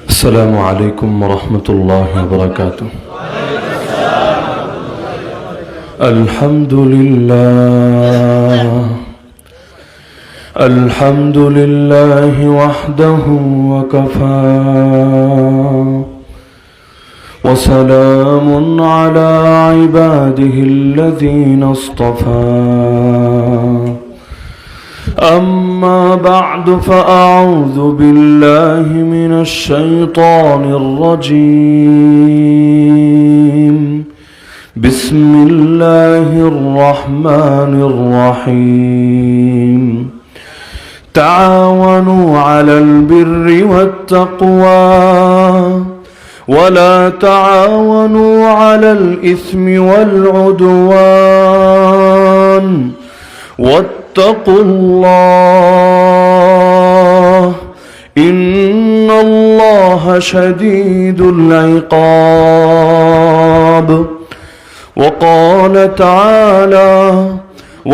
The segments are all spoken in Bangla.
السلام عليكم ورحمة الله وبركاته. الحمد لله وحده وكفى وسلام على عباده الذين اصطفى. أما بعد فأعوذ بالله من الشيطان الرجيم. بسم الله الرحمن الرحيم. تعاونوا على البر والتقوى ولا تعاونوا على الإثم والعدوان واتقوا الله إن الله شديد العقاب. وقال تعالى: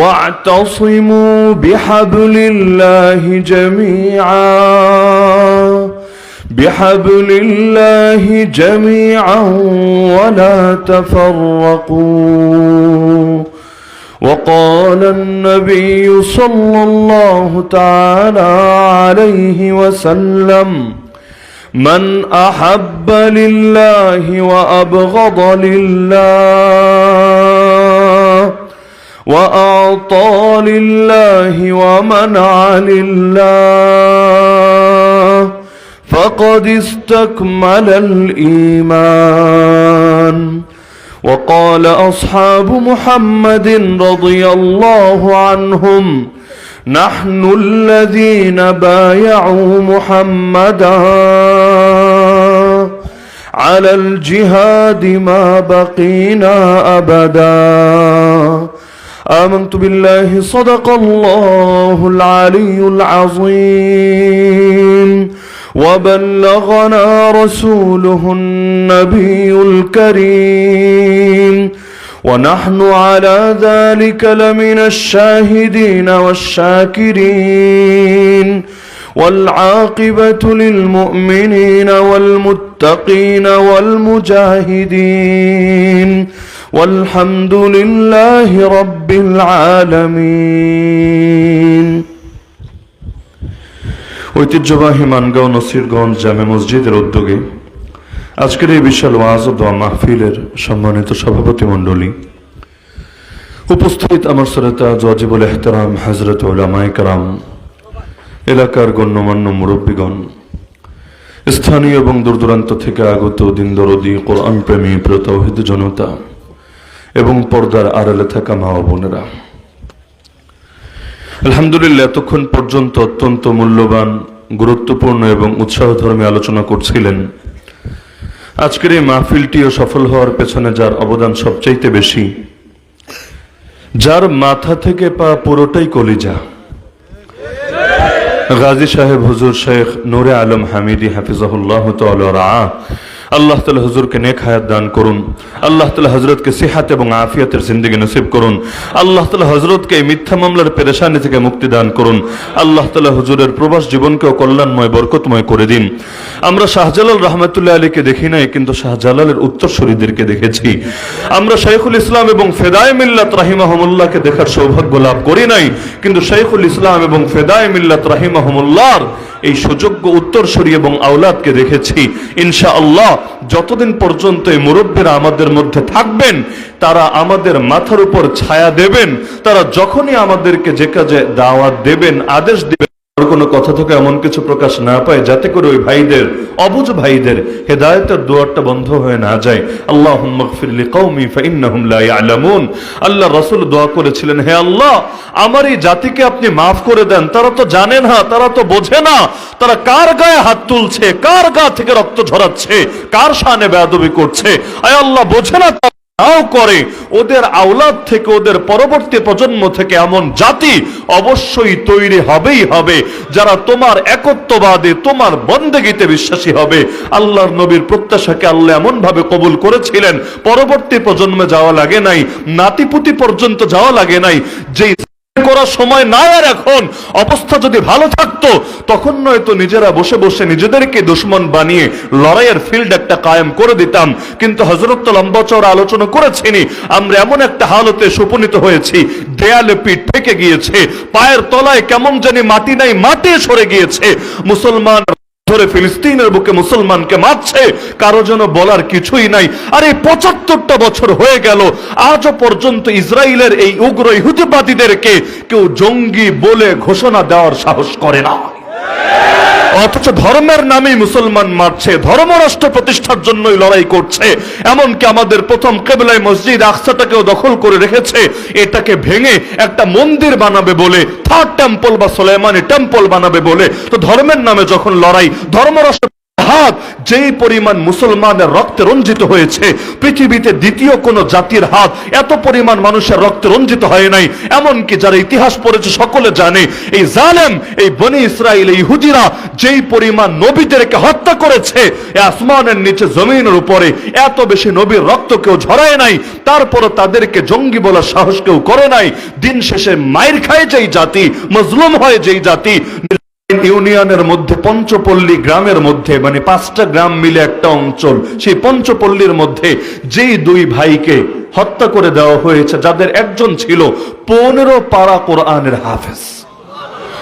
واعتصموا بحبل الله جميعا ولا تفرقوا. وقال النبي صلى الله تعالى عليه وسلم: من أحب لله وأبغض لله وأعطى لله ومنع لله فقد استكمل الإيمان. وقال أصحاب محمد رضي الله عنهم: نحن الذين بايعوا محمدا على الجهاد ما بقينا أبدا. آمنت بالله صدق الله العلي العظيم وبلغنا رسوله النبي الكريم ونحن على ذلك لمن الشاهدين والشاكرين والعاقبة للمؤمنين والمتقين والمجاهدين والحمد لله رب العالمين. ঐতিহ্যবাহী মানগাঁও নসিরগঞ্জ জামে মসজিদের উদ্যোগে আজকের এই বিশাল ওয়াজ ও দোয়া মাহফিলের সম্মানিত সভাপতি মণ্ডলী, উপস্থিত আমার শ্রোতা ওয়াজিবুল ইহতিরাম হযরত উলামায়ে কেরাম, এলাকার গণ্যমান্য মুরব্বীগণ, স্থানীয় এবং দূরদূরান্ত থেকে আগত দিন দরদি কোরআন প্রেমী প্রিয় তাওহীদ জনতা এবং পর্দার আড়ালে থাকা মা ও বোনেরা, আলহামদুলিল্লাহ এতক্ষণ পর্যন্ত অত্যন্ত মূল্যবান, গুরুত্বপূর্ণ এবং উৎসাহধর্মী আলোচনা করছিলেন। আজকের এই মাহফিলটিও সফল হওয়ার পেছনে যার অবদান সবচাইতে বেশি, যার মাথা থেকে পা পুরোটাই কলিজা, গাজী সাহেব হুজুর শেখ নূরে আলম হামিদি হাফিজাহুল্লাহ তাআলা রাআ, আল্লাহ তাআলা হুজুরকে নেক হায়াত দান করুন। আল্লাহ তাআলা হযরতকে সিহাত এবং আফিয়াতের জিন্দেগি নসিব করুন। আল্লাহ তাআলা হযরতকে এই মিথ্যা মামলার পেরেশানি থেকে মুক্তি দান করুন। আল্লাহ তাআলা হুজুরের প্রবাস জীবনকেও কল্যাণময় বরকতময় করে দিন। আমরা শাহজালাল রাহমাতুল্লাহ আলাইহিকে দেখি নাই, কিন্তু শাহজালালের উত্তরসূরিদেরকে দেখেছি। আমরা শাইখুল ইসলাম এবং ফেদায়ে মিল্লাত রাহিমাহুমুল্লাহকে দেখার সৌভাগ্য লাভ করি নাই, কিন্তু শাইখুল ইসলাম এবং ফেদায়ে মিল্লাত রাহিমাহুমুল্লাহর এই সুযোগ্য উত্তরসূরি এবং আওলাদকে দেখেছি। ইনশাআল্লাহ যতদিন পর্যন্ত এই মুরব্বীরা আমাদের মধ্যে থাকবেন, তারা আমাদের মাথার উপর ছায়া দেবেন। তারা যখনই আমাদেরকে যে কাজে দাওয়াত দেবেন, আদেশ দিবেন, কোনো কথা থেকে এমন কিছু প্রকাশ না পায় যাতে করে ওই ভাইদের, অবুঝ ভাইদের হেদায়েতের দুয়ারটা বন্ধ হয়ে না যায়। আল্লাহুম্মা গফির লিকাওমি ফাইন্নাহুম লা ইয়ালামুন। আল্লাহ রাসূল দোয়া করেছিলেন, হে আল্লাহ আমার এই জাতিকে আপনি মাফ করে দেন, তারা তো জানে না, তারা তো বোঝে না, তারা কার গায়ে হাত তুলছে, কার গা থেকে রক্ত ঝরাচ্ছে, কার শানে বেয়াদবি করছে, আয় আল্লাহ বোঝে না করে। ওদের আওলাদ থেকে, ওদের পরবর্তী প্রজন্ম থেকে এমন জাতি অবশ্যই তৈরি হবেই হবে যারা তোমার একত্ববাদে, তোমার বন্দেগীতে বিশ্বাসী হবে। আল্লাহর নবীর প্রত্যাশাকে আল্লাহ এমন ভাবে কবুল করেছিলেন, পরবর্তী প্রজন্মে যাওয়া লাগে নাই, নাতিপুতি পর্যন্ত যাওয়া লাগে নাই। যেই করার সময় নাই। আর এখন অবস্থা যদি ভালো থাকতো তখন নয়তো নিজেরা বসে বসে নিজেদেরকে দুশ্মন বানিয়ে লড়াইয়ের ফিল্ড একটা কায়েম করে দিতাম। কিন্তু হযরত তো লম্বা চওড়া আলোচনা করেছেনই, আমরা এমন একটা হালতে উপনীত হয়েছি, দেয়ালে পিঠ থেকে গিয়েছে, পায়ের তলায় কেমন জানি মাটি নাই, মাটি সরে গিয়েছে। মুসলমান ধরে ফিলিস্তিনের বুকে মুসলমানকে মারছে, কারো জন্য বলার কিছুই নাই। আর এই ৭৫টা বছর হয়ে গেল, আজও পর্যন্ত ইসরায়েলের এই উগ্র ইহুদিবাদীদেরকে কেউ জঙ্গি বলে ঘোষণা দেওয়ার সাহস করে না। অথচ ধর্মের নামে মুসলমান মারছে, ধর্ম রাষ্ট্র প্রতিষ্ঠার জন্যই লড়াই করছে। এমনকি আমাদের প্রথম কিবলা মসজিদ আকসাটাকেও দখল করে রেখেছে, এটাকে ভেঙে একটা মন্দির বানাবে বলে, থার্ড টেম্পল বা সুলাইমানি টেম্পল বানাবে বলে। তো ধর্মের নামে যখন লড়াই, ধর্ম রাষ্ট্র হাত যেই পরিমাণ মুসলমানের রক্তে রঞ্জিত হয়েছে, পৃথিবীতে দ্বিতীয় কোন জাতির হাত এত পরিমাণ মানুষের রক্তে রঞ্জিত হয় নাই। এমনকি যারা ইতিহাস পড়েছে সকলে জানে, এই জালেম, এই বনি ইসরায়েল, এই ইহুদিরা যেই পরিমাণ নবীদেরকে হত্যা করেছে, আসমানের নিচে জমিনের উপরে এত বেশি নবীর রক্ত কেউ ঝরায় নাই। তারপরও তাদেরকে জঙ্গি বলার সাহস কেউ করে নাই। দিন শেষে মাইর খায় যেই জাতি, মজলুম হয় যেই জাতি। ইউনিয়নের মধ্যে পঞ্চপল্লী গ্রামের মধ্যে, মানে 5টা গ্রাম মিলে একটা অঞ্চল, সেই পঞ্চপল্লীর মধ্যে যেই 2 ভাইকে হত্যা করে দেওয়া হয়েছে, যাদের একজন ছিল 15 পারা কোরআনের হাফেজ।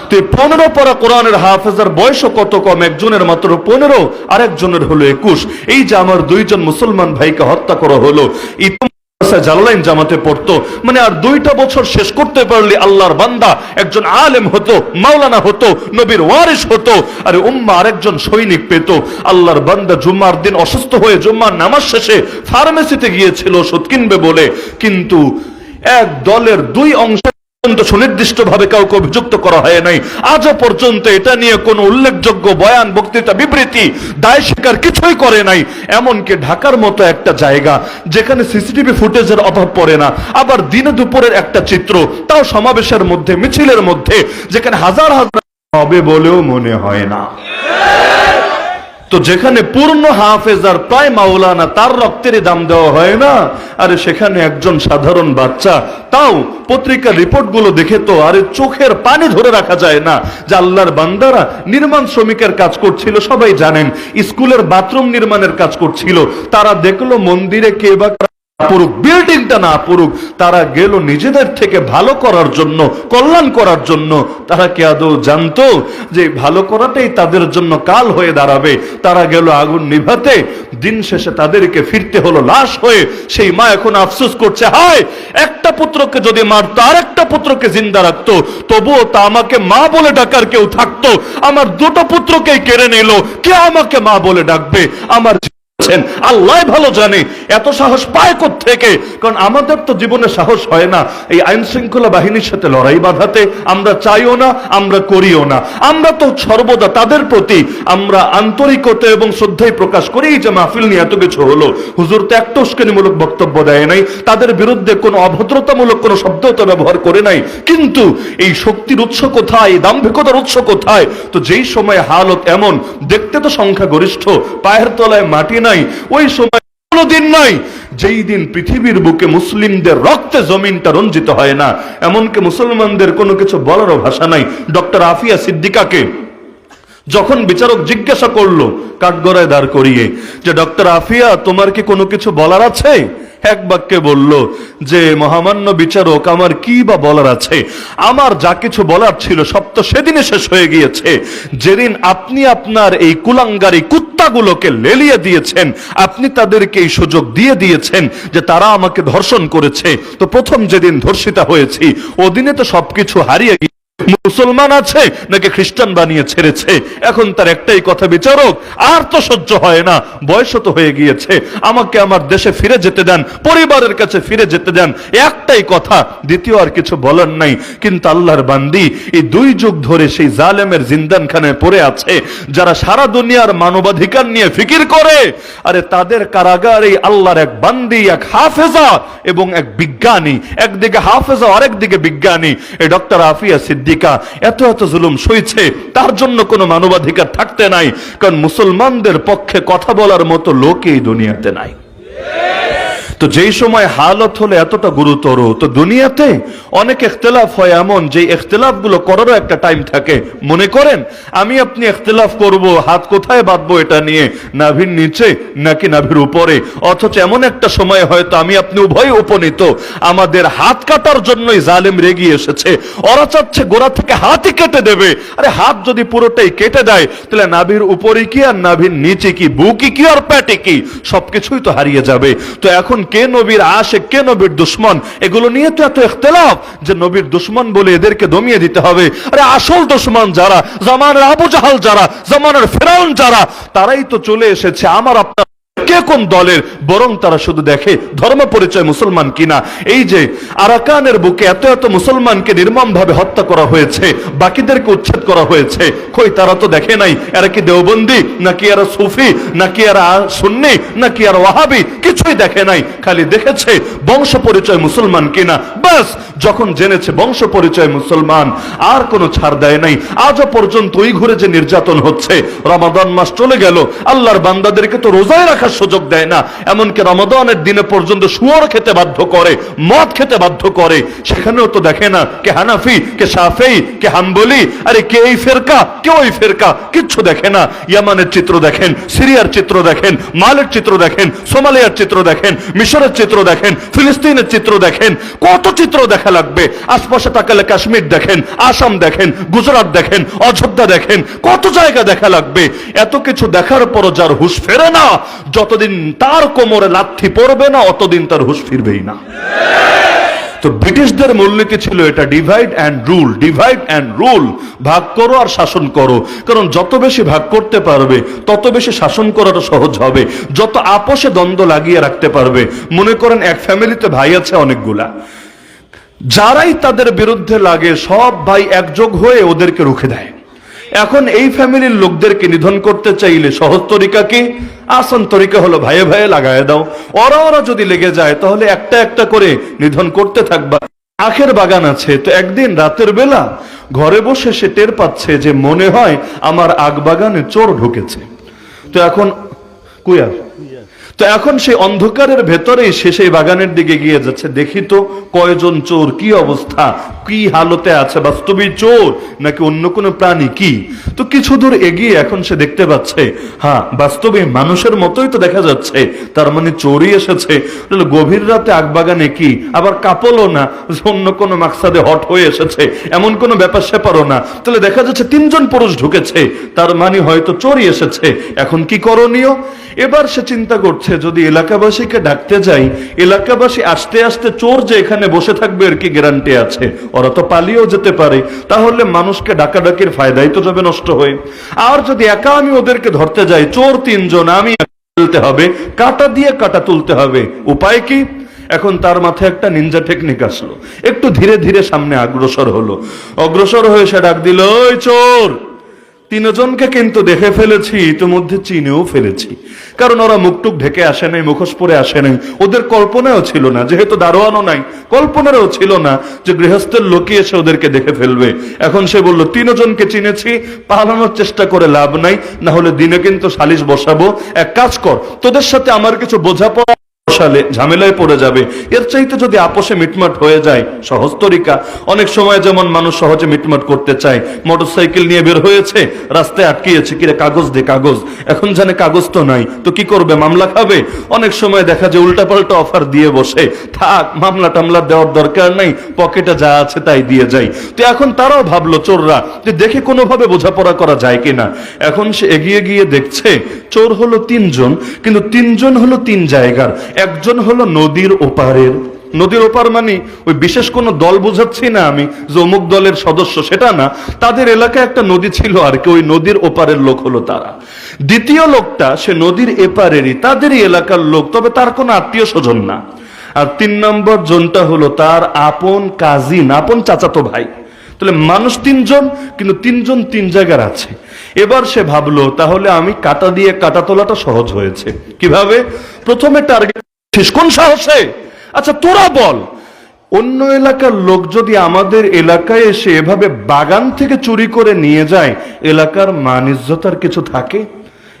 তো 15 পারা কোরআনের হাফেজের বয়সও কত কম, একজনের মাত্র 15, আরেকজনের হলো 21। এই যে আমার 2 জন মুসলমান ভাইকে হত্যা করা হলো, জালালাইন জামাতে পড়তো, মানে আর 2টা বছর শেষ করতে পারলে আল্লাহর বান্দা একজন আলেম হতো, মাওলানা হতো, নবীর ওয়ারিস হতো, আর উম্মাহ আরেকজন সৈনিক পেত। আল্লাহর বান্দা জুম্মার দিন অসুস্থ হয়ে জুম্মার নামাজ শেষে ফার্মেসিতে গিয়েছিল ওষুধ কিনবে বলে, কিন্তু এক দলের 2 অংশ সুনির্দিষ্ট ভাবে কাউকে অভিযুক্ত করা হয় নাই। আজও পর্যন্ত এটা নিয়ে কোনো উল্লেখযোগ্য বয়ান, বক্তৃতা, বিবৃতি, দায় স্বীকার কিছুই করে নাই। এমনকি ঢাকার মতো একটা জায়গা যেখানে সিসিটিভি ফুটেজের অভাব পড়ে না, আবার দিনে দুপুরের একটা চিত্র, তাও সমাবেশের মধ্যে, মিছিলের মধ্যে, যেখানে হাজার হাজার হবে বলেও মনে হয় না। তো যেখানে পূর্ণ হাফেজ আর প্রায় মাওলানা, তার রক্তেরই দাম দেওয়া হয় না, আরে সেখানে একজন সাধারণ বাচ্চা, তাও পত্রিকার রিপোর্টগুলো দেখে তো আরে চোখের পানি ধরে রাখা যায় না যে আল্লাহর বান্দারা নির্মাণ শ্রমিকের কাজ করছিল, সবাই জানেন, স্কুলের বাথরুম নির্মাণের কাজ করছিল, তারা দেখলো মন্দিরে কে বা পুরুক, বিল্ডিংটা না পুরুক, তারা গেল নিজেদের থেকে ভালো করার জন্য, কল্যাণ করার জন্য। তারা কি আদৌ জানতো যে ভালো করাটাই তাদের জন্য কাল হয়ে দাঁড়াবে? তারা গেল আগুন নিভাতে, দিন শেষে তাদেরকে ফিরতে হলো লাশ হয়ে। সেই মা এখন আফসোস করছে, হায় একটা পুত্রকে যদি মারতো, আরেকটা পুত্রকে জিন্দা রাখতো, তবুও তা আমাকে মা বলে ডাকার কেউ থাকতো। আমার 2টো পুত্রকেই কেড়ে নিল, কে আমাকে মা বলে ডাকবে? আমার আল্লাহ ভালো জানে এত সাহস পায় কোত্থেকে। কারণ আমাদের তো জীবনে সাহস হয় না এই আইন শৃঙ্খলা বাহিনীর সাথে লড়াই বাঁধাতে, আমরা চাইও না, আমরা করিও না। আমরা তো সর্বদা তাদের প্রতি আমরা আন্তরিকতা এবং শ্রদ্ধাই প্রকাশ করি। যে মাহফিল নিয়ে এত কিছু হলো, হুজুর তো একটা উস্কানিমূলক বক্তব্য দেয় নাই, তাদের বিরুদ্ধে কোনো অভদ্রতামূলক কোনো শব্দ তো ব্যবহার করে নাই, কিন্তু এই শক্তির উৎস কোথায়, দাম্ভিকতার উৎস কোথায়? তো যেই সময় হালত এমন, দেখতে তো সংখ্যা গরিষ্ঠ, পায়ের তলায় মাটি নাই, ওই সময় কোনো দিন নাই যেই দিন পৃথিবীর বুকে মুসলিমদের রক্তে জমিনটা রঞ্জিত হয় না। এমনকি মুসলমানদের কোনো কিছু বলারও ভাষা নাই। ডক্টর আফিয়া সিদ্দিকাকে যখন বিচারক জিজ্ঞাসা করলো কাঠগড়ায় দাঁড় করিয়ে যে ডক্টর আফিয়া, তোমার কি কোনো কিছু বলার আছে? এক বাক্যে বলল যে মহামান্য বিচারক, আমার কি বা বলার আছে? আমার যা কিছু বলার ছিল সব তো সেদিনে শেষ হয়ে গিয়েছে, যেদিন আপনি আপনার এই কুলাঙ্গারি কুত্তাগুলোকে লেলিয়ে দিয়েছেন, আপনি তাদেরকে এই সুযোগ দিয়ে দিয়েছেন যে তারা আমাকে ধর্ষণ করেছে। তো প্রথম যেদিন ধর্ষিতা হয়েছি ওদিনে তো সবকিছু হারিয়ে গিয়েছে, মুসলমান আছে নাকি খ্রিস্টান বানিয়ে ছেড়েছে। এখন তার একটাই কথা, বিচারক আর তো সহ্য হয় না, বয়স তো হয়ে গিয়েছে, আমাকে আমার দেশে ফিরে যেতে দেন, পরিবারের কাছে ফিরে যেতে দেন, একটাই কথা, দ্বিতীয় আর কিছু বলার নাই। কিন্তু আল্লাহর বান্দি এই 2 যুগ ধরে সেই জালেমের জিন্দানখানায় পড়ে আছে, যারা সারা দুনিয়ার মানবাধিকার নিয়ে ফিকির করে, আরে তাদের কারাগার এই আল্লাহর এক বান্দি, এক হাফেজা এবং এক বিজ্ঞানী, একদিকে হাফেজা আরেকদিকে বিজ্ঞানী, এই ডক্টর আফিয়া সিদ্দিকা এত এত জুলুম সইছে, তার জন্য কোনো মানবাধিকার থাকতে নাই। কারণ মুসলমানদের পক্ষে কথা বলার মতো লোক এই দুনিয়াতে নাই। তো যেই সময় হালত হলে এতটা গুরুতর, তো দুনিয়াতে অনেক ইখতিলাফ হয় এমন যে ইখতিলাফ গুলো করারও একটা টাইম থাকে। মনে করেন আমি আপনি ইখতিলাফ করব হাত কোথায় বাঁধবো এটা নিয়ে, নাভির নিচে নাকি নাভির উপরে, অথচ এমন একটা সময় হয়তো আমি আপনি উভয় উপনীত, আমাদের হাত কাটার জন্যই জালেম রেগে এসেছে, ওরা চাচ্ছে গোড়া থেকে হাতই কেটে দেবে। আরে হাত যদি পুরোটাই কেটে দেয় তাহলে নাভির উপরে কি আর নাভির নিচে কি, বুকে কি আর পেটে কি, সবকিছুই তো হারিয়ে যাবে। তো এখন কে নবীর আশিক কে নবীর দুশমন, এগুলো নিয়ে তো এত ইখতিলাফ যে নবীর দুশমন বলে এদেরকে দমিয়ে দিতে হবে। আরে আসল দুশমন যারা, জামানার আবু জাহাল যারা, জামানার ফিরাউন যারা, তারাই তো চলে এসেছে আমার আপনার কে কোন দলের, বরং তারা শুধু দেখে ধর্ম পরিচয় মুসলমান কিনা। এই যে আরাকানের বুকে এত এত মুসলমানকে নির্মম ভাবে হত্যা করা হয়েছে, বাকিদেরকে উচ্ছেদ করা হয়েছে, কই তারা তো দেখে নাই এরা কি দেওবন্দি নাকি এরা সুফি নাকি এরা সুন্নি নাকি এরা ওয়াহাবি, কিছুই দেখে নাই, খালি দেখেছে বংশ পরিচয় মুসলমান কিনা। বাস যখন জেনেছে বংশ পরিচয় মুসলমান, আর কোনো ছাড় দেয় নাই। আজও পর্যন্ত ওই ঘুরে যে নির্যাতন হচ্ছে, রমাদান মাস চলে গেল, আল্লাহর বান্দাদেরকে তো রোজায় রাখার সুযোগ দেয় না, এমনকি রমাদানের দিনে পর্যন্ত শুয়োর খেতে বাধ্য করে, মদ খেতে বাধ্য করে, সেখানেও তো দেখে না কে হানাফি কে শাফেঈ কে হাম্বলি, আরে কে এই ফেরকা কে ওই ফেরকা, কিচ্ছু দেখে না। ইয়ামানের চিত্র দেখেন, সিরিয়ার চিত্র দেখেন, মালের চিত্র দেখেন, সোমালিয়ার চিত্র দেখেন, মিশরের চিত্র দেখেন, ফিলিস্তিনের চিত্র দেখেন, কত চিত্র দেখা লাগবে। আশপাশে তাকালে কাশ্মীর দেখেন, আসাম দেখেন, গুজরাট দেখেন, অযোধ্যা দেখেন, কত জায়গা দেখা লাগবে। এত কিছু দেখার পরও যার হুঁশ ফেরে না, যতদিন তার কোমরে লাথি পড়বে না অতদিন তার হুঁশ ফিরবেই না। তো ব্রিটিশদের মূলনীতি ছিল এটা, divide and rule, divide and rule, ভাগ করো আর শাসন করো। কারণ যত বেশি ভাগ করতে পারবে তত বেশি শাসন করাটা সহজ হবে, যত আপোষে দ্বন্দ্ব লাগিয়ে রাখতে পারবে। মনে করেন এক ফ্যামিলিতে ভাই আছে অনেকগুলা, যারাই তাদের বিরুদ্ধে লাগে সব ভাই একযোগ হয়ে ওদেরকে রুখে দেয়। এখন এই ফ্যামিলির লোকদেরকে নিধন করতে চাইলে সহজ তরিকা কি? আসান তরিকা হলো ভাইয়ে ভাইয়ে লাগায় দাও। ওরা যদি লেগে যায় তাহলে একটা একটা করে নিধন করতে থাকবা। আখের বাগান আছে, তো একদিন রাতের বেলা ঘরে বসে সে টের পাচ্ছে যে মনে হয় আমার আগ বাগানে চোর ঢুকেছে। তো এখন কুয়ার, তো এখন সেই অন্ধকারের ভেতরেই সে সেই বাগানের দিকে গিয়ে যাচ্ছে, দেখি তো কয়জন চোর, কি অবস্থা, কি হালতে আছে, বাস্তবিক চোর নাকি অন্য কোনো প্রাণী কি। তো কিছু দূর এগিয়ে এখন সে দেখতে পাচ্ছে, হ্যাঁ বাস্তবে মানুষের মতোই তো দেখা যাচ্ছে, তার মানে চোরই এসেছে। গভীর রাতে আগবাগানে কি, আবার কাপলও না অন্য কোনো মাকসাদে হট হয়ে এসেছে, এমন কোনো ব্যাপার স্যাপারও না। তাহলে দেখা যাচ্ছে তিনজন পুরুষ ঢুকেছে, তার মানে হয়তো চোরই এসেছে। এখন কি করণীয়? এবার সে চিন্তা করছে যদি এলাকাবাসীকে ডাকতে যাই, এলাকাবাসী আসতে আসতে চোর যে এখানে বসে থাকবে এর কি গ্যারান্টি আছে? ওরা তো পালিয়েও যেতে পারে, তাহলে মানুষকে ডাকাডাকির ফায়দাই তো যাবে নষ্ট হয়ে। আর যদি একা আমি ওদেরকে ধরতে যাই, চোর তিনজন, আমি তুলতে হবে, কাটা দিয়ে কাটা তুলতে হবে, উপায় কি? এখন তার মাথায় একটা নিনজা টেকনিক আসলো, একটু ধীরে ধীরে সামনে অগ্রসর হলো। অগ্রসর হয়ে সে ডাক দিল, ওই চোর, তিনজনকে কিন্তু দেখে ফেলেছি, ইতিমধ্যে চিনেও ফেলেছি। কারণ ওরা মুখটুক ঢেকে আসে নাই, মুখোশ পরে আসে নাই, ওদের কল্পনাও ছিল না, যেহেতু দারোয়ানও নাই, কল্পনারও ছিল না যে গৃহস্থের লোকই এসে ওদেরকে দেখে ফেলবে। এখন সে বলল, তিনজনকে চিনেছি, পালানোর চেষ্টা করে লাভ নাই, না হলে দিনে কিন্তু সালিশ বসাবো। এক কাজ কর, তোদের সাথে আমার কিছু বোঝাপড়া ঝামেলায় পড়ে যাবে, এর চাইতে যদি আপোষে মিটমাট হয়ে যায় সহজ তরিকা। অনেক সময় যেমন মানুষ সহজে মিটমাট করতে চায়, মোটরসাইকেল নিয়ে বের হয়েছে, রাস্তায় আটকিয়েছে, কিরে কাগজ দে কাগজ, এখন জানে কাগজ তো নাই, তো কি করবে, মামলা খাবে। অনেক সময় দেখা যায় উল্টাপাল্টা অফার দিয়ে বসে, থাক মামলা টামলা দেওয়ার দরকার নাই, পকেটে যা আছে তাই দিয়ে যাই। তো এখন তারাও ভাবলো চোররা যে দেখে কোনোভাবে বোঝাপড়া করা যায় কিনা। এখন সে এগিয়ে গিয়ে দেখছে চোর হলো তিনজন, কিন্তু তিনজন হলো তিন জায়গার। একজন হলো নদীর ওপারের, নদীর ওপার মানে ওই বিশেষ কোন দল বোঝাচ্ছি না আমি যে অমুক দলের সদস্য, সেটা না, তাদের এলাকায় একটা নদী ছিল আর কি, ওই নদীর ওপারের লোক হলো তারা। দ্বিতীয় লোকটা সে নদীর এপারেরই, তাদেরই এলাকার লোক, তবে তার কোনো আত্মীয় স্বজন না। আর তিন নম্বর জনটা হলো তার আপন কাজিন, আপন চাচাতো ভাই। তাহলে মানুষ তিনজন, কিন্তু তিনজন তিন জায়গার আছে। এবার সে ভাবলো তাহলে আমি কাটা দিয়ে কাটা তোলাটা সহজ হয়েছে। কিভাবে? প্রথমে টার্গেট কোন সাহসে, আচ্ছা তোরা বল, অন্য এলাকার লোক যদি আমাদের এলাকায় এসে এভাবে বাগান থেকে চুরি করে নিয়ে যায়, এলাকার মান ইজ্জতার কিছু থাকে?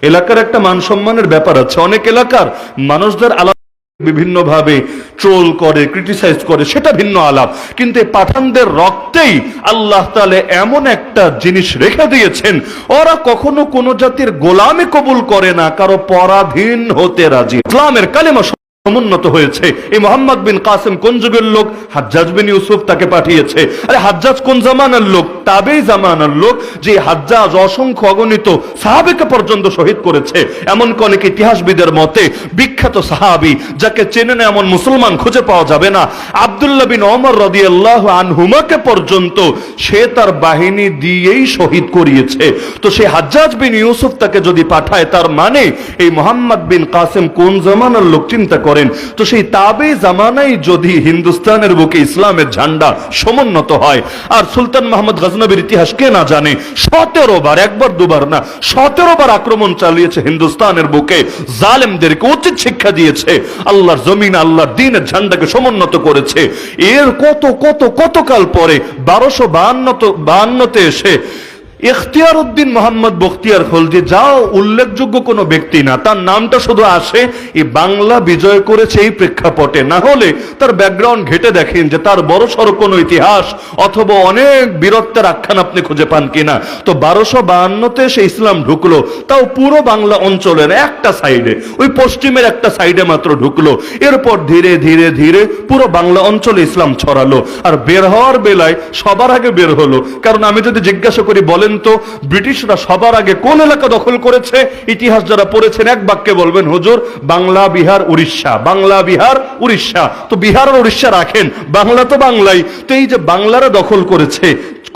এলাকার একটা মান সম্মানের ব্যাপার আছে। অনেক এলাকার মানুষদের আলাদা বিভিন্নভাবে ট্রোল করে, ক্রিটিসাইজ করে, সেটা ভিন্ন আলাপ। কিন্তু এই পাঠানদের রক্তেই আল্লাহ তাআলা এমন একটা জিনিস রেখে দিয়েছেন, ওরা কখনো কোনো জাতির গোলামি কবুল করে না, কারো পরাধীন হতে রাজি। ইসলামের কালেমা সমুন্নত হয়েছে। এই মোহাম্মদ বিন কাসেম কোন যুগের লোক? হাজ্জাজ বিন ইউসুফ তাকে পাঠিয়েছে। আরে হাজ্জাজ কোন জামানার লোক? তাবেই জামানার লোক। যে হাজ্জাজ অসংখ্য অগণিত সাহাবীকে পর্যন্ত শহীদ করেছে। এমন অনেক ইতিহাসবিদের মতে বিখ্যাত সাহাবী যাকে চেনে না এমন মুসলমান খুঁজে পাওয়া যাবে না, আব্দুল্লাহ বিন ওমর রাদিয়াল্লাহু আনহুমাকে পর্যন্ত সে তার বাহিনী দিয়েই শহীদ করিয়েছে। তো সেই হাজ্জাজ বিন ইউসুফ তাকে যদি পাঠায়, তার মানে এই মোহাম্মদ বিন কাসেম কোন জামানার লোক চিন্তা করেন। তো সেই তাবে জামানায় যদি হিন্দুস্তানের বুকে ইসলামের ঝান্ডা সমুন্নত হয়, আর সুলতান মাহমুদ গজনবীর ইতিহাস কে না জানে, 17 বার, একবার দুবার না, 17 বার আক্রমণ চালিয়েছে হিন্দুস্তানের বুকে, জালেমদেরকে উচিত শিক্ষা দিয়েছে, আল্লাহর জমিন আল্লাহর দ্বীনের ঝান্ডাকে সমুন্নত করেছে। এর কত কত কত কাল পরে 1252 এসে ইখতিয়ার উদ্দিন মোহাম্মদ বখতিয়ার খলজি, যাও উল্লেখযোগ্য কোনো ব্যক্তি না, তার নামটা শুধু আসে এই বাংলা বিজয় করেছে এই প্রেক্ষাপটে, না হলে তার ব্যাকগ্রাউন্ড ঘেটে দেখেন যে তার বড় সড়ো কোনো ইতিহাস অথবা অনেক বীরত্বের আখ্যান আপনি খুঁজে পান কিনা। তো 1252 সে ইসলাম ঢুকলো, তাও পুরো বাংলা অঞ্চলের একটা সাইডে, ওই পশ্চিমের একটা সাইডে মাত্র ঢুকলো। এরপর ধীরে ধীরে ধীরে পুরো বাংলা অঞ্চলে ইসলাম ছড়ালো। আর বের হওয়ার বেলায় সবার আগে বের হলো, কারণ আমি যদি জিজ্ঞাসা করি বলেন তো ব্রিটিশরা সবার আগে কোন এলাকা দখল করেছে, ইতিহাস যারা পড়েছেন এক বাক্যে বলবেন হুজুর বাংলা, বিহার, উড়িষ্যা। বাংলা, বিহার, উড়িষ্যা। তো বিহার আর উড়িষ্যা রাখেন, বাংলা তো বাংলাই। তো এই যে বাংলারা দখল করেছে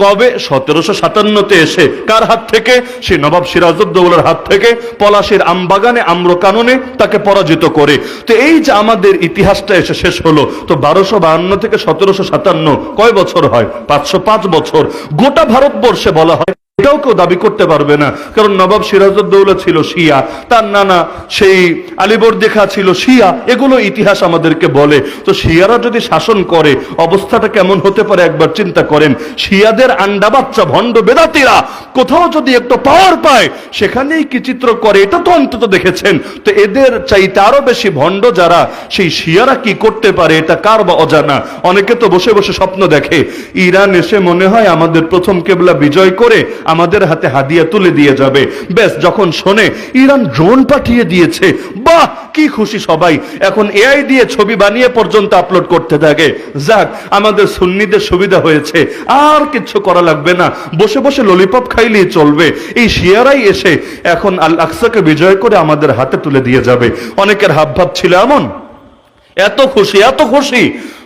কবে? 1757 এসে। কার হাত থেকে? সেই নবাব সিরাজউদ্দৌলার হাত থেকে, পলাশীর আমবাগানে আম্রকাননে তাকে পরাজিত করে। তো এই যে আমাদের ইতিহাসটা এসে শেষ হলো, তো 1252 থেকে 1757 কয় বছর হয়? 505 বছর। গোটা ভারতবর্ষে বলা হয় এটাও কেউ দাবি করতে পারবে না, কারণ নবাব সিরাজউদ্দৌলা ছিল শিয়া, তার নানা সেই আলীবর্দী খাঁ ছিল শিয়া, এগুলো ইতিহাস আমাদেরকে বলে। তো শিয়ারা যদি শাসন করে অবস্থাটা কেমন হতে পারে একবার চিন্তা করেন। শিয়াদের আন্ডা বাচ্চা ভণ্ড বেদাতীরা কোথাও যদি একটু পাওয়ার পায় সেখানেই কি চিত্র করে, এটা তো অন্তত দেখেছেন। তো এদের চাইতে আরো বেশি ভণ্ড যারা, সেই শিয়ারা কি করতে পারে এটা কার বা অজানা। অনেকে তো বসে বসে স্বপ্ন দেখে ইরান এসে মনে হয় আমাদের প্রথম কেবলা বিজয় করে আমাদের হাতে হাদিয়া তুলে দিয়ে যাবে। বেশ, যখন শোনে ইরান ড্রোন পাঠিয়ে দিয়েছে, বাহ কি খুশি সবাই, এখন এআই দিয়ে ছবি বানিয়ে পর্যন্ত আপলোড করতে থাকে। যাক, আমাদের সুন্নিদের সুবিধা হয়েছে, আর কিছু করা লাগবে না, বসে বসে ললিপপ খাইলেই চলবে। এই শিয়ারাই এসে এখন আল আকসাকে বিজয় করে আমাদের হাতে তুলে দিয়ে যাবে। অনেকের হাবভাব ছিল এমন, এত খুশি এত খুশি,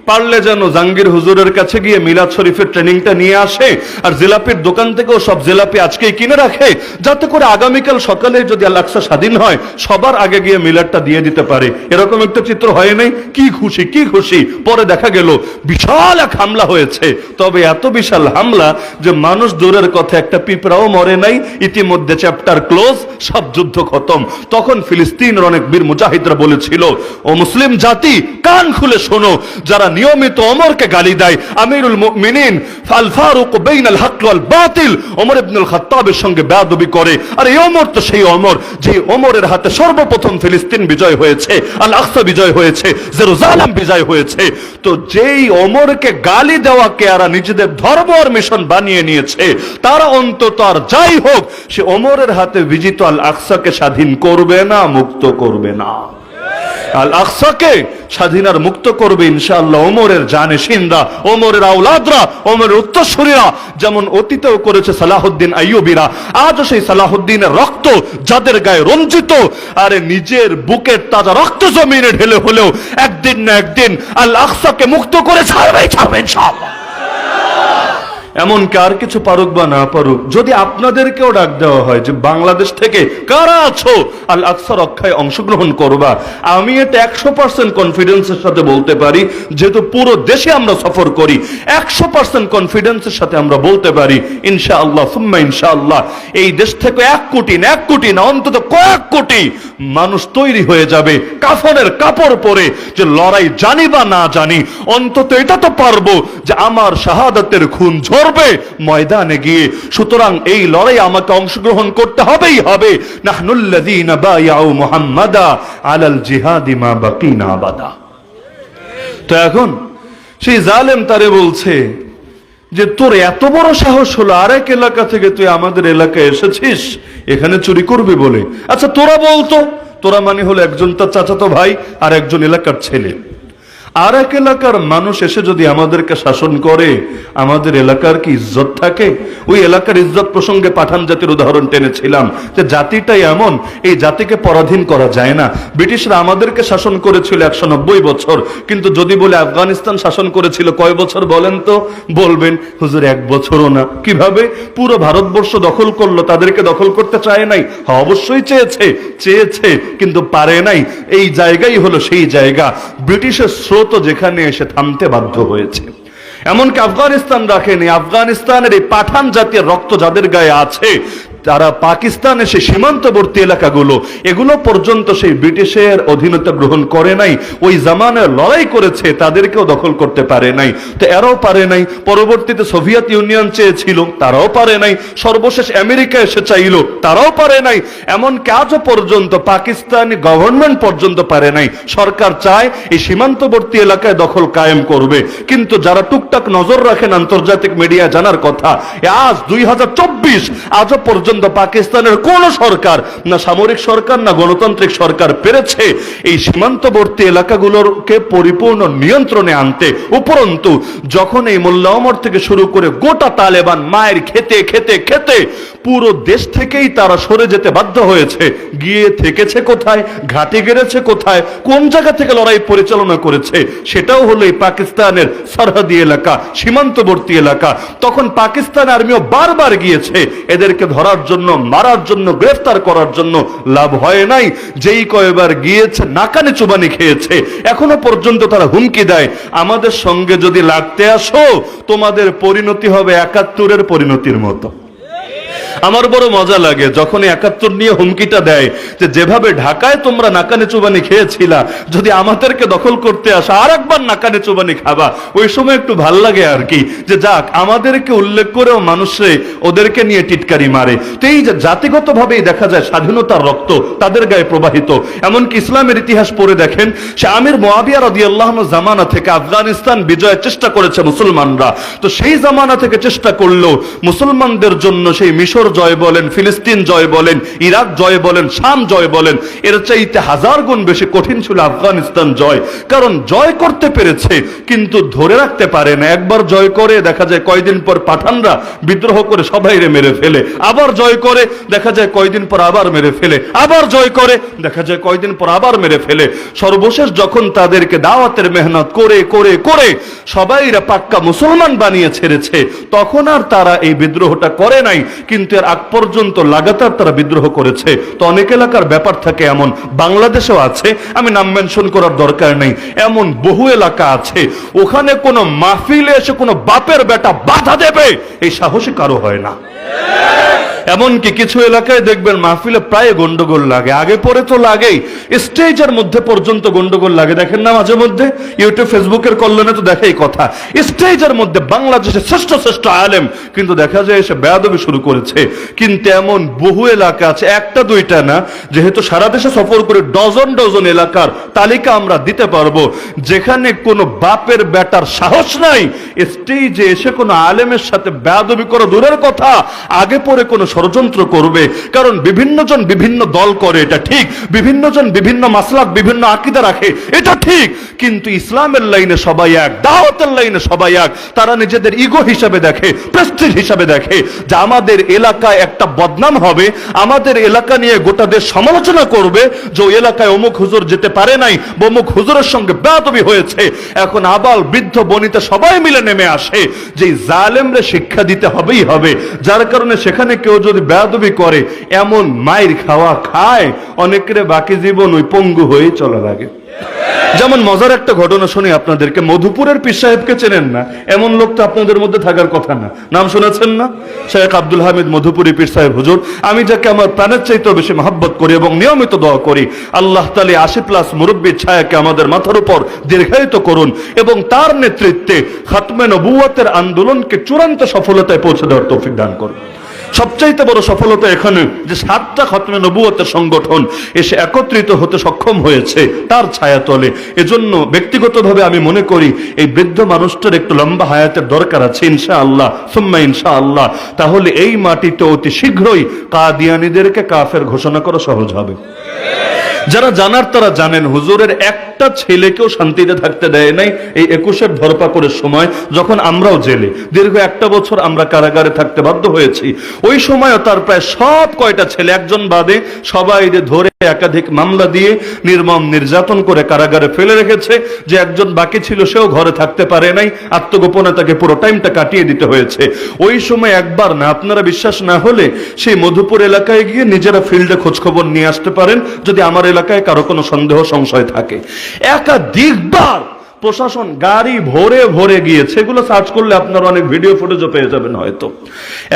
পারলে যেন জাহাঙ্গীর হুজুরের কাছে গিয়ে মিলাদ শরীফের ট্রেনিংটা নিয়ে আসে, আর জিলাপির দোকান থেকেও সব জিলাপি আজকেই কিনে রাখে, যাতে করে আগামীকাল সকালে যদি আল আকসা স্বাধীন হয় সবার আগে গিয়ে মিলাদটা দিয়ে দিতে পারে। এরকম একটা চিত্র হয় নাই? কি খুশি কি খুশি। পরে দেখা গেল বিশাল এক হামলা হয়েছে, তবে এত বিশাল হামলা যে মানুষ দূরের কথা একটা পিঁপড়াও মরে নাই। ইতিমধ্যে চ্যাপ্টার ক্লোজ, সব যুদ্ধ খতম। তখন ফিলিস্তিনের অনেক বীর মুজাহিদরা বলেছিল, ও মুসলিম জাতি কান খুলে শোনো, যারা নিয়মিত ওমরকে গালি দেয়, আমিরুল মুমিনিন আল ফারুক বাইনাল হক ওয়াল বাতিল, ওমর ইবনুল খাত্তাবের সঙ্গে বেয়াদবি করে। আর এই ওমর তো সেই ওমর যে ওমরের হাতে সর্বপ্রথম ফিলিস্তিন বিজয় হয়েছে, আল আকসা বিজয় হয়েছে, জেরুজালেম বিজয় হয়েছে। তো যেই ওমরকে গালি দেওয়াকে এরা নিজেদের ধর্ম আর মিশন বানিয়ে নিয়েছে, তারা অন্তত আর যাই হোক সে ওমরের হাতে বিজিত আল আকসাকে স্বাধীন করবে না, মুক্ত করবে না। আল আকসাকে স্বাধীন আর মুক্ত করবে ইনশাআল্লাহ ওমরের জানেশিনরা, ওমরের আওলাদরা, ওমরের উত্তরসূরিরা, যেমন অতীতেও করেছে সালাহুদ্দিন আইয়ুবীরা। আজও সেই সালাহুদ্দিনের রক্ত যাদের গায়ে রঞ্জিত, আরে নিজের বুকের তাজা রক্ত জমিনে ঢেলে হলেও একদিন না একদিন আল আকসাকে মুক্ত করে ছাড়বে ইনশাআল্লাহ। এমনকি আর কিছু পারুক বা না পারুক, যদি আপনাদেরকেও ডাক দেওয়া হয় যে বাংলাদেশ থেকে কারা আছো আল আকসা রক্ষায় অংশগ্রহণ করবা, আমি এটা 100% কনফিডেন্সের সাথে বলতে পারি, যেহেতু পুরো দেশে আমরা সফর করি, 100% কনফিডেন্সের সাথে আমরা বলতে পারি ইনশাআল্লাহ সুম্মা ইনশাআল্লাহ এই দেশ থেকে 1 কোটি না অন্তত কয়েক কোটি মানুষ তৈরি হয়ে যাবে কাফনের কাপড় পরে, যে লড়াই জানি বা না জানি অন্তত এটা তো পারবো যে আমার শাহাদাতের খুন ঝরবে করবে ময়দানে গিয়ে। সুতরাং এই লড়াই আমাকে অংশগ্রহণ করতে হবেই হবে। নাহনুল্লাযীনা বায়াউ মুহাম্মাদা আলাল জিহাদি মা বাকিনা আবাদা। তো এখন সেই জালেম তারে বলছে যে তোর এত বড় সাহস হলো আরেক এলাকা থেকে তুই আমাদের এলাকায় এসেছিস এখানে চুরি করবি বলে। আচ্ছা তোরা বলতো, তোরা মানে হলো একজন তার চাচাতো ভাই আর একজন এলাকার ছেলে। আর এক এলাকার মানুষ এসে যদি আমাদেরকে শাসন করে আমাদের এলাকার কি ইজ্জত থাকে? ওই এলাকার ইজ্জত প্রসঙ্গে পাঠান জাতির উদাহরণ টেনেছিলাম যে জাতিটাই এমন, এই জাতিকে পরাধীন করা যায় না। ব্রিটিশরা আমাদেরকে শাসন করেছিল 190 বছর, কিন্তু যদি বলে আফগানিস্তান শাসন করেছিল কয় বছর বলেন তো? বলবেন হুজুর 1 বছরও না। কিভাবে? পুরো ভারতবর্ষ দখল করলো, তাদেরকে দখল করতে চায় নাই? অবশ্যই চেয়েছে কিন্তু পারে নাই। এই জায়গাই হলো সেই জায়গা ব্রিটিশের স্রোত যেখানে এসে থামতে বাধ্য হয়েছে। এমনকি আফগানিস্তান রাখেনি, আফগানিস্তানের এই পাঠান জাতীয় রক্ত যাদের গায়ে আছে তারা পাকিস্তানে সেই সীমান্তবর্তী এলাকাগুলো এগুলো পর্যন্ত সেই ব্রিটিশের অধীনতা গ্রহণ করে নাই। ওই জামানায় লড়াই করেছে, তাদেরকেও দখল করতে পারে নাই। তো এরাও পারে নাই। পরবর্তীতে সোভিয়েত ইউনিয়ন চেয়েছিল, তারাও পারে নাই। সর্বশেষ আমেরিকা এসে চাইল, তারাও পারে নাই। এমনকি আজও পর্যন্ত পাকিস্তানি গভর্নমেন্ট পর্যন্ত পারে নাই। সরকার চায় এই সীমান্তবর্তী এলাকায় দখল কায়েম করবে, কিন্তু যারা টুকটাক নজর রাখেন আন্তর্জাতিক মিডিয়া জানার কথা, আজ 2024 আজও পর্যন্ত পাকিস্তানের কোন সরকার, না সামরিক সরকার না গণতান্ত্রিক সরকার, পেরেছে এই সীমান্তবর্তী এলাকাগুলোকে পরিপূর্ণ নিয়ন্ত্রণে আনতে। উপরন্তু যখন এই মোল্লা ওমর থেকে শুরু করে গোটা তালেবান মায়ের খেতে খেতে খেতে পুরো দেশ থেকেই তারা সরে যেতে বাধ্য হয়েছে, গিয়ে থেকেছে কোথায়, ঘাটে গেড়েছে কোথায়, কোন জায়গা থেকে লড়াই পরিচালনা করেছে, সেটাও হলো এই পাকিস্তানের সরহদি এলাকা, সীমান্তবর্তী এলাকা। তখন পাকিস্তান আর্মিও বারবার গিয়েছে এদেরকে ধরার জন্য, মারার জন্য, গ্রেফতার করার জন্য, লাভ হয় নাই। যেই কয়েকবার গিয়েছে নাকানে চুবানি খেয়েছে। এখনো পর্যন্ত তারা হুমকি দেয়, আমাদের সঙ্গে যদি লাগতে আসো তোমাদের পরিণতি হবে 71-এর পরিণতির মতো। আমার বড় মজা লাগে যখন 71 নিয়ে হুমকিটা দেয় যে যেভাবে ঢাকায় তোমরা নাকানে চুবানি খেয়েছিলা, যদি আমাদেরকে দখল করতে আসা আর একবার নাকানে চুবানি খাবা। ওই সময় একটু ভাল লাগে আর কি, যে যাক আমাদেরকে উল্লেখ করেও মানুষে ওদেরকে নিয়ে টিটকারি মারে। তো এই যে জাতিগতভাবেই দেখা যায় স্বাধীনতার রক্ত তাদের গায়ে প্রবাহিত। এমনকি ইসলামের ইতিহাস পড়ে দেখেন, সে আমির মুআবিয়া রাদিয়াল্লাহু আনহু জামানা থেকে আফগানিস্তান বিজয়ের চেষ্টা করেছে মুসলমানরা। তো সেই জামানা থেকে চেষ্টা করলো মুসলমানদের জন্য সেই মিশর জয় বলেন, ফিলিস্তিন জয় বলেন, ইরাক জয় বলেন, শাম জয় বলেন, এর চাইতে 1000 গুণ বেশি কঠিন ছিল আফগানিস্তান জয়। কারণ জয় করতে পেরেছে কিন্তু ধরে রাখতে পারে না। একবার জয় করে দেখা যায় কয়দিন পর পাঠানরা বিদ্রোহ করে সবাইরে মেরে ফেলে, আবার জয় করে দেখা যায় কয়দিন পর আবার মেরে ফেলে, আবার জয় করে দেখা যায় কয়দিন পর আবার মেরে ফেলে। সর্বশেষ যখন তাদেরকে দাওয়াতের মেহনত করে করে করে সবাইরা পাক্কা মুসলমান বানিয়ে ছেড়েছে, তখন আর তারা এই বিদ্রোহটা করে নাই, কিন্তু এর আগ পর্যন্ত লাগাতার তারা বিদ্রোহ করেছে। তো অনেক এলাকার ব্যাপার থাকে এমন, বাংলাদেশেও আছে, আমি নাম মেনশন করার দরকার নেই, এমন বহু এলাকা আছে ওখানে কোনো মাহফিলে এসে কোনো বাপের বেটা বাধা দেবে এই সাহসী কারো হয় না। এমনকি কিছু এলাকায় দেখবেন মাহফিলে প্রায় গন্ডগোল লাগে, আগে পরে তো লাগেই, স্টেজের মধ্যে পর্যন্ত গন্ডগোল লাগে। দেখেন না মাঝে মধ্যে ইউটিউব ফেসবুকের কল্যাণে তো দেখাই কথা, স্টেজের মধ্যে বাংলাদেশের শ্রেষ্ঠ শ্রেষ্ঠ আলেম কিন্তু দেখা যায় এসে বেয়াদবি শুরু করেছে। কিন্তু এমন বহু এলাকা আছে, একটা দুইটা না, যেহেতু সারা দেশে সফর করে ডজন ডজন এলাকার তালিকা আমরা দিতে পারবো, যেখানে কোনো বাপের বেটার সাহস নাই স্টেজে এসে কোনো আলেমের সাথে বেয়াদবি করা দূরের কথা, আগে পরে কোনো ষড়যন্ত্র করবে। কারণ বিভিন্ন জন বিভিন্ন দল করে, এটা ঠিক, বিভিন্ন জন বিভিন্ন মাসলাক বিভিন্ন আকীদা রাখে, এটা ঠিক, কিন্তু ইসলামের লাইনে সবাই এক, দাওয়াতের লাইনে সবাই এক। তারা নিজেদের ইগো হিসাবে দেখে, প্রেস্টিজ হিসাবে দেখে যে আমাদের এলাকায় একটা বদনাম হবে, আমাদের এলাকা নিয়ে গোটা দেশ সমালোচনা করবে যে ওই এলাকায় অমুক হুজুর যেতে পারে নাই, অমুক হুজুরের সঙ্গে বেয়াদবি হয়েছে। এখন আবাল বৃদ্ধ বনিতা সবাই মিলে নেমে আসে যে জালেমরে শিক্ষা দিতে হবেই হবে। যার কারণে সেখানে কেউ যদি বেয়াদবি করে এমন মাইর খাওয়া খায় অনেকের বাকি জীবন ওই পঙ্গু হয়ে চলা লাগে। যেমন মজার একটা ঘটনা শুনি আপনাদেরকে, মধুপুরের পীর সাহেবকে চেনেন না এমন লোক তো আপনাদের মধ্যে থাকার কথা না। নাম শুনেছেন না? শেখ আব্দুল হামিদ মধুপুরী পীর সাহেব হুজুর। আমি যাকে আমার প্রাণের চাইতেও বেশি মহব্বত করি এবং নিয়মিত দোয়া করি, আল্লাহ তাআলা 80+ মুরব্বির ছায়াকে আমাদের মাথার উপর দীর্ঘায়িত করুন এবং তার নেতৃত্বে খাতমে নবুয়তের আন্দোলনকে চূড়ান্ত সফলতায় পৌঁছে দেওয়ার তৌফিক দান করুন। সবচাইতে বড় সফলতা এখানে যে 7টা খাতমে নবুয়তের সংগঠন এসে একত্রিত হতে সক্ষম হয়েছে তার ছায়াতলে। এজন্য ব্যক্তিগতভাবে আমি মনে করি এই বৃদ্ধ মানুষটার একটু লম্বা হায়াতের দরকার আছে ইনশাআল্লাহ, সুম্মা ইনশাআল্লাহ। তাহলে এই মাটিতে অতি শীঘ্রই কাদিয়ানীদেরকে কাফের ঘোষণা করা সহজ হবে। যারা জানার তারা জানেন, হুজুরের একটা ছেলেকেও শান্তিতে থাকতে দেয় নাই এই 21-এর ধরপাকড়ের সময়, যখন আমরাও জেলে দীর্ঘ 1টা বছর আমরা কারাগারে থাকতে বাধ্য হয়েছি। ওই সময়ও তার প্রায় সব কয়টা ছেলে, একজন বাদে সবাই ধরে একাধিক মামলা দিয়ে নির্মম নির্যাতন করে কারাগারে ফেলে রেখেছে। যে একজন বাকি ছিল সেও ঘরে থাকতে পারে নাই, আত্মগোপনে তাকে পুরো টাইমটা কাটিয়ে দিতে হয়েছে। ওই সময় একবার না, আপনারা বিশ্বাস না হলে সেই মধুপুর এলাকায় গিয়ে নিজেরা ফিল্ডে খোঁজখবর নিয়ে আসতে পারেন যদি আমার এলাকায় কারো কোনো সন্দেহ সংশয় থাকে। একাধিকবার প্রশাসন গাড়ি ভরে ভরে গিয়েছে, এগুলো সার্চ করলে আপনারা অনেক ভিডিও ফুটেজও পেয়ে যাবেন হয়তো।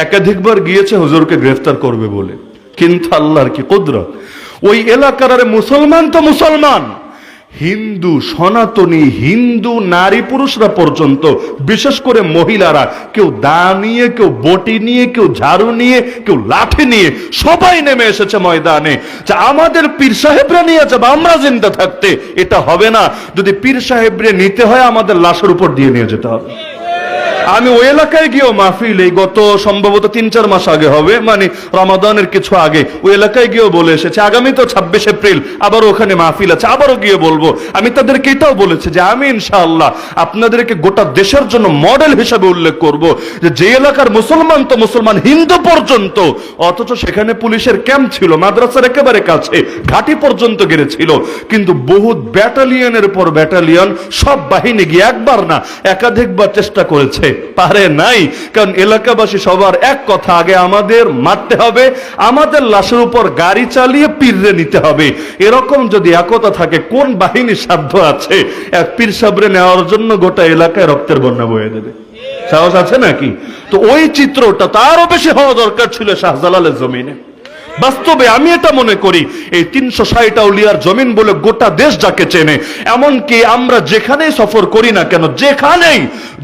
একাধিকবার গিয়েছে হুজুরকে গ্রেফতার করবে বলে, কিন্তু আল্লাহর কি কুদরত, ওই এলাকার মুসলমান তো মুসলমান, হিন্দু সনাতনী হিন্দু নারী পুরুষরা পর্যন্ত, বিশেষ করে মহিলারা, কেউ দা নিয়ে, কেউ বটি নিয়ে, কেউ ঝাড়ু নিয়ে, কেউ লাঠি নিয়ে, সবাই নেমে এসেছে ময়দানে যে আমাদের পীর সাহেবরা নিয়ে যাবে আমরা জিন্দা থাকতে। এটা হবে না, যদি পীর সাহেবরে নিতে হয় আমাদের লাশের উপর দিয়ে নিয়ে যেতে হবে। আমি ওই এলাকায় গিয়েও মাহফিল, এই গত সম্ভবত 3-4 মাস আগে হবে, মানে রমাদানের কিছু আগে, ওই এলাকায় গিয়েও বলে এসেছে আগামী তো 26 এপ্রিল আবার ওখানে মাহফিল আছে, আবারও গিয়ে বলবো। আমি তাদেরকে এটাও বলেছি যে আমি ইনশাআল্লাহ আপনাদেরকে গোটা দেশের জন্য মডেল হিসাবে উল্লেখ করব যে যে এলাকার মুসলমান তো মুসলমান হিন্দু পর্যন্ত, অথচ সেখানে পুলিশের ক্যাম্প ছিল, মাদ্রাসার একেবারে কাছে, ঘাটি পর্যন্ত গেছিল, কিন্তু বহু ব্যাটালিয়নের পর ব্যাটালিয়ন সব বাহিনী গিয়ে একবার না একাধিকবার চেষ্টা করেছে, পারে নাই। কারণ এলাকাবাসী সবার এক কথা, আগে আমাদের মারতে হবে, আমাদের লাশের উপর গাড়ি চালিয়ে পীররে নিতে হবে। এরকম যদি একতা থাকে, কোন বাহিনীর সাধ্য আছে এক পীর সাহেবরে নেওয়ার জন্য গোটা এলাকায় রক্তের বন্যা বয়ে দেবে? সাহস আছে নাকি? তো ওই চিত্রটা তারও বেশি হওয়া দরকার ছিল শাহজালালের জমিনে। বাস্তবে আমি এটা মনে করি, এই 360 আউলিয়ার জমিন বলে গোটা দেশ যাকে চেনে, এমনকি আমরা যেখানেই সফর করি না কেন, যেখানেই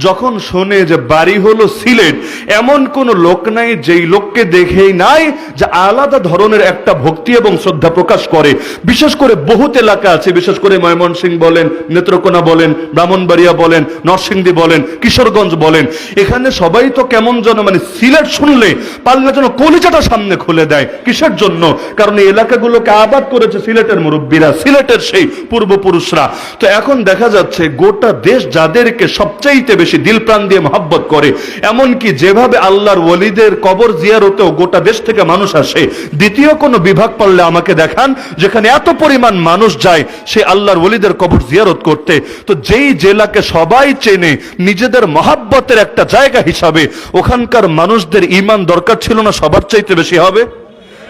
যখন শোনে যে বাড়ি হলো সিলেট, এমন কোন লোক নাই যেই লোককে দেখেই নাই যে আলাদা ধরনের একটা ভক্তি এবং শ্রদ্ধা প্রকাশ করে। বিশেষ করে বহুত এলাকা আছে, বিশেষ করে ময়মনসিংহ বলেন, নেত্রকোনা বলেন, ব্রাহ্মণবাড়িয়া বলেন, নরসিংদী বলেন, কিশোরগঞ্জ বলেন, এখানে সবাই তো কেমন যেন মানে সিলেট শুনলে পারলে যেন কলিজাটা সামনে খুলে দেয়। কিসের জন্য? কারণ এই এলাকাগুলোকে আবাদ করেছে সিলেটের মুরব্বীরা, সিলেটের সেই পূর্বপুরুষরা। তো এখন দেখা যাচ্ছে গোটা দেশ যাদেরকে সবচাইতে বেশি দিল প্রাণ দিয়ে মহব্বত করে, এমনকি যেভাবে আল্লাহর ওলিদের কবর জিয়ারতেও গোটা দেশ থেকে মানুষ আসে, দ্বিতীয় কোনো বিভাগ পারলে আমাকে দেখান যেখানে এত পরিমাণ মানুষ যায় সে আল্লাহর ওলিদের কবর জিয়ারত করতে। তো যেই জেলাকে সবাই চেনে নিজেদের মহব্বতের একটা জায়গা হিসাবে, ওখানকার মানুষদের ঈমান দরকার ছিল না সবার চাইতে বেশি হবে?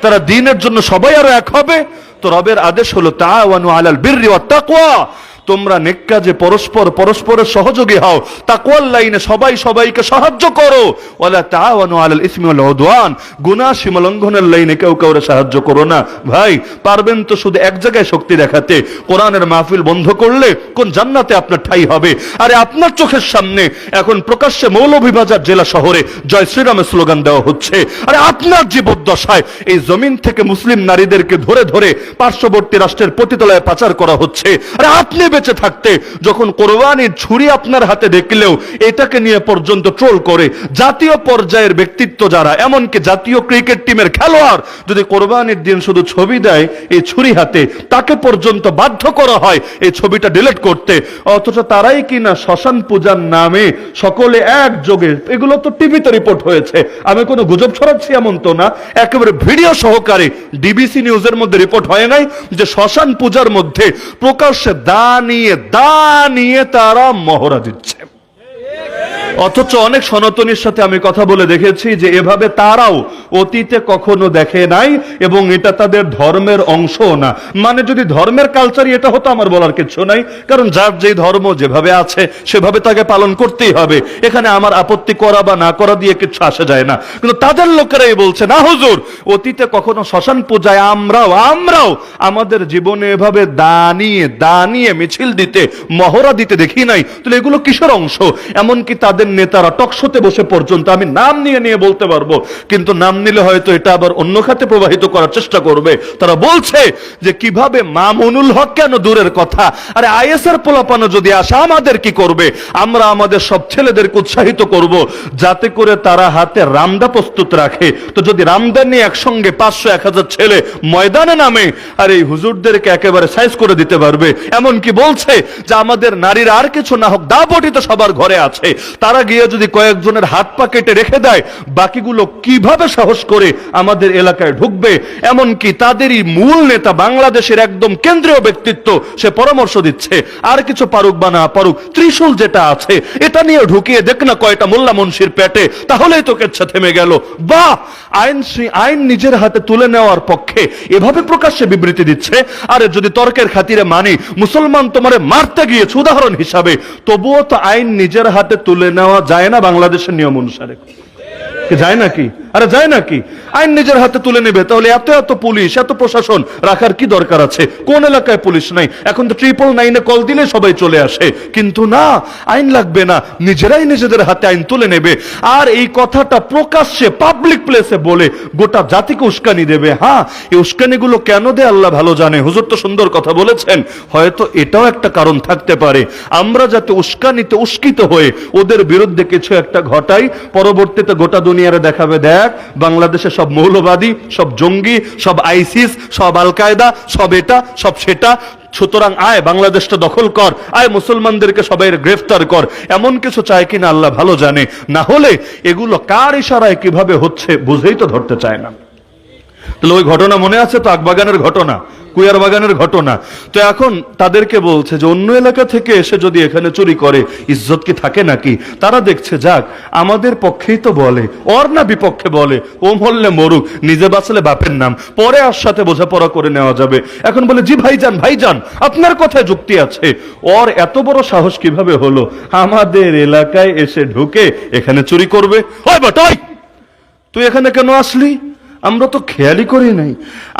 তারা দ্বীনের জন্য সবাই আরো এক হবে। তো রবের আদেশ হলো তাআওয়ানু আলাল বিররি ওয়াত তাকওয়া, তোমরা নেক কাজে পরস্পরের সহযোগী হও, তাকওয়ার লাইনে সবাই সবাইকে সাহায্য করো। ওয়ালা তাআওয়ানু আলাল ইসমি ওয়াল উদওয়ান, গুনাহ সীমালঙ্ঘনের লাইনে কেউ কাউরে সাহায্য করো না। ভাই পারবেন তো শুধু এক জায়গায় শক্তি দেখাতে, কোরআনের মাহফিল বন্ধ করলে কোন জান্নাতে আপনার ঠাঁই হবে? আরে আপনার চোখের সামনে এখন প্রকাশ্যে মৌলভীবাজার জেলা শহরে জয় শ্রীরামের স্লোগান দেওয়া হচ্ছে। আরে আপনার জীবদ্দশায় এই জমিন থেকে মুসলিম নারীদেরকে ধরে ধরে পার্শ্ববর্তী রাষ্ট্রের পতিতলায় পাচার করা হচ্ছে। আরে আপনি বেঁচে থাকতে যখন কোরবানির ছুরি আপনার হাতে দেখলেও এটাকে নিয়ে পর্যন্ত ট্রোল করে, জাতীয় পর্যায়ের ব্যক্তিত্ব যারা, এমনকি জাতীয় ক্রিকেট টিমের খেলোয়াড় যদি কোরবানির দিন শুধু ছবি দেয় এই ছুরি হাতে, তাকে পর্যন্ত বাধ্য করা হয় এই ছবিটা ডিলিট করতে। অথচ তারাই কিনা শ্মশান পূজার নামে সকলে একযোগে, এগুলো তো টিভিতে রিপোর্ট হয়েছে, আমি কোনো গুজব ছড়াচ্ছি এমন তো না, একেবারে ভিডিও সহকারে ডিবিসি নিউজের মধ্যে রিপোর্ট হয় নাই যে শ্মশান পূজার মধ্যে প্রকাশ্যে দা নিয়ে তারা মহড়া দিচ্ছে। অথচ অনেক সনাতনীর সাথে আমি কথা বলে দেখেছি যে এভাবে তারাও অতীতে কখনো দেখে নাই এবং এটা তাদের ধর্মের অংশও না। মানে যদি ধর্মের কালচারই এটা হতো আমার বলার কিছু নাই, কারণ যার যে ধর্ম যেভাবে আছে সেভাবে তাকে পালন করতেই হবে। এখানে আমার আপত্তি করা বা না করা দিয়ে কিছু আসে যায় না। কিন্তু তাদের লোকেরাই বলছে না হুজুর, অতীতে কখনো শ্মশান পূজায় আমরাও আমাদের জীবনে এভাবে দাঁড়িয়ে মিছিল দিতে, মহড়া দিতে দেখি নাই। তাহলে এগুলো কিসের অংশ? এমনকি তাদের নেতারা টকশোতে বসে পর্যন্ত, আমি নাম নিয়ে বলতে পারবো, কিন্তু নাম নিলে হয়তো এটা আবার অন্য খাতে প্রবাহিত করার চেষ্টা করবে। তারা বলছে যে কিভাবে মামুনুল হক, কেন দূরের কথা, আরে আইএসআর পোলাপানো যদি আসে আমাদের কি করবে? আমরা আমাদের সব ছেলেদেরকে উৎসাহিত করব যাতে করে তারা হাতে রামদা প্রস্তুত রাখে। তো যদি রামদা নিয়ে একসঙ্গে 500-1000 ছেলে ময়দানে নামে, আর এই হুজুরদেরকে একেবারে সাইজ করে দিতে পারবে। এমন কি বলছে যে আমাদের নারীরা আর কিছু না হোক, দাপটি তো সবার ঘরে আছে, তারা গিয়ে যদি কয়েকজনের হাত পা কেটে রেখে দেয়, বাকিগুলো কিভাবে সাহস করে আমাদের এলাকায় ঢুকবে? এমনকি তাদেরই মূল নেতা, বাংলাদেশের একদম কেন্দ্রীয় ব্যক্তিত্ব, সে পরামর্শ দিচ্ছে আর কিছু পারুক বা না পারুক, ত্রিশূল যেটা আছে এটা নিয়ে ঢুকিয়ে দেখ না কয়টা মোল্লা মুন্সির পেটে, তাহলেই তো কেচ্ছা থেমে গেল। বাহ, আইন নিজের হাতে তুলে নেওয়ার পক্ষে এভাবে প্রকাশ্যে বিবৃতি দিচ্ছে। আরে যদি তর্কের খাতিরে মানি মুসলমান তোমারে মারতে গিয়েছে উদাহরণ হিসাবে, তবুও তো আইন নিজের হাতে তুলে নেওয়া যায় না বাংলাদেশের নিয়ম অনুসারে? যায় নাকি? আরে যায় নাকি? আইন নিজের হাতে তুলে নেবে, তাহলে এত পুলিশ, এত প্রশাসন রাখার কি দরকার আছে? কোন এলাকায় পুলিশ নাই? এখন তো 999-এ কল দিলে সবাই চলে আসে। কিন্তু না, আইন লাগবে না, নিজেরাই নিজেদের হাতে আইন তুলে নেবে। আর এই কথাটা প্রকাশ্যে পাবলিক প্লেসে বলে গোটা জাতিকে উস্কানি দেবে। হ্যাঁ, এই উস্কানিগুলো কেন দেয় আল্লাহ ভালো জানে। হুজুর তো সুন্দর কথা বলেছেন, হয়তো এটাও একটা কারণ থাকতে পারে, আমরা যাতে উস্কানিতে উস্কিত হয়ে ওদের বিরুদ্ধে কিছু একটা ঘটাই, পরবর্তীতে গোটা দুনিয়ারে দেখাবে, দেখ বাংলাদেশে সব মৌলবাদী, সব জঙ্গি, সব আইসিস, সব আল কায়দা, সব এটা সব সেটা, সুতরাং আয় বাংলাদেশটা দখল কর, আয় মুসলমানদেরকে সবাই গ্রেফতার কর। এমন কিছু চায় কিনা আল্লাহ ভালো জানে। না হলে এগুলো কার ইশারায় কিভাবে হচ্ছে বুঝেই তো ধরতে চায় না। তাহলে ওই ঘটনা মনে আছে তো, আকবাগানের ঘটনা, কুয়ার বাগানের ঘটনা। তো এখন তাদেরকে বলছে যে অন্য এলাকা থেকে এসে যদি এখানে চুরি করে ইজ্জত কি থাকে নাকি? তারা দেখছে যাক আমাদের পক্ষেই তো বলে, ওর না বিপক্ষে বলে, ও মরলে মরুক, নিজে বাঁচলে বাপের নাম, পরে আর সাথে বোঝাপড়া করে নেওয়া যাবে। এখন বলে জি ভাইজান আপনার কথায় যুক্তি আছে। ওর এত বড় সাহস কিভাবে হলো আমাদের এলাকায় এসে ঢুকে এখানে চুরি করবে? হয় বটাই, তুই এখানে কেন আসলি? আমরা তো খেয়ালই করি নাই,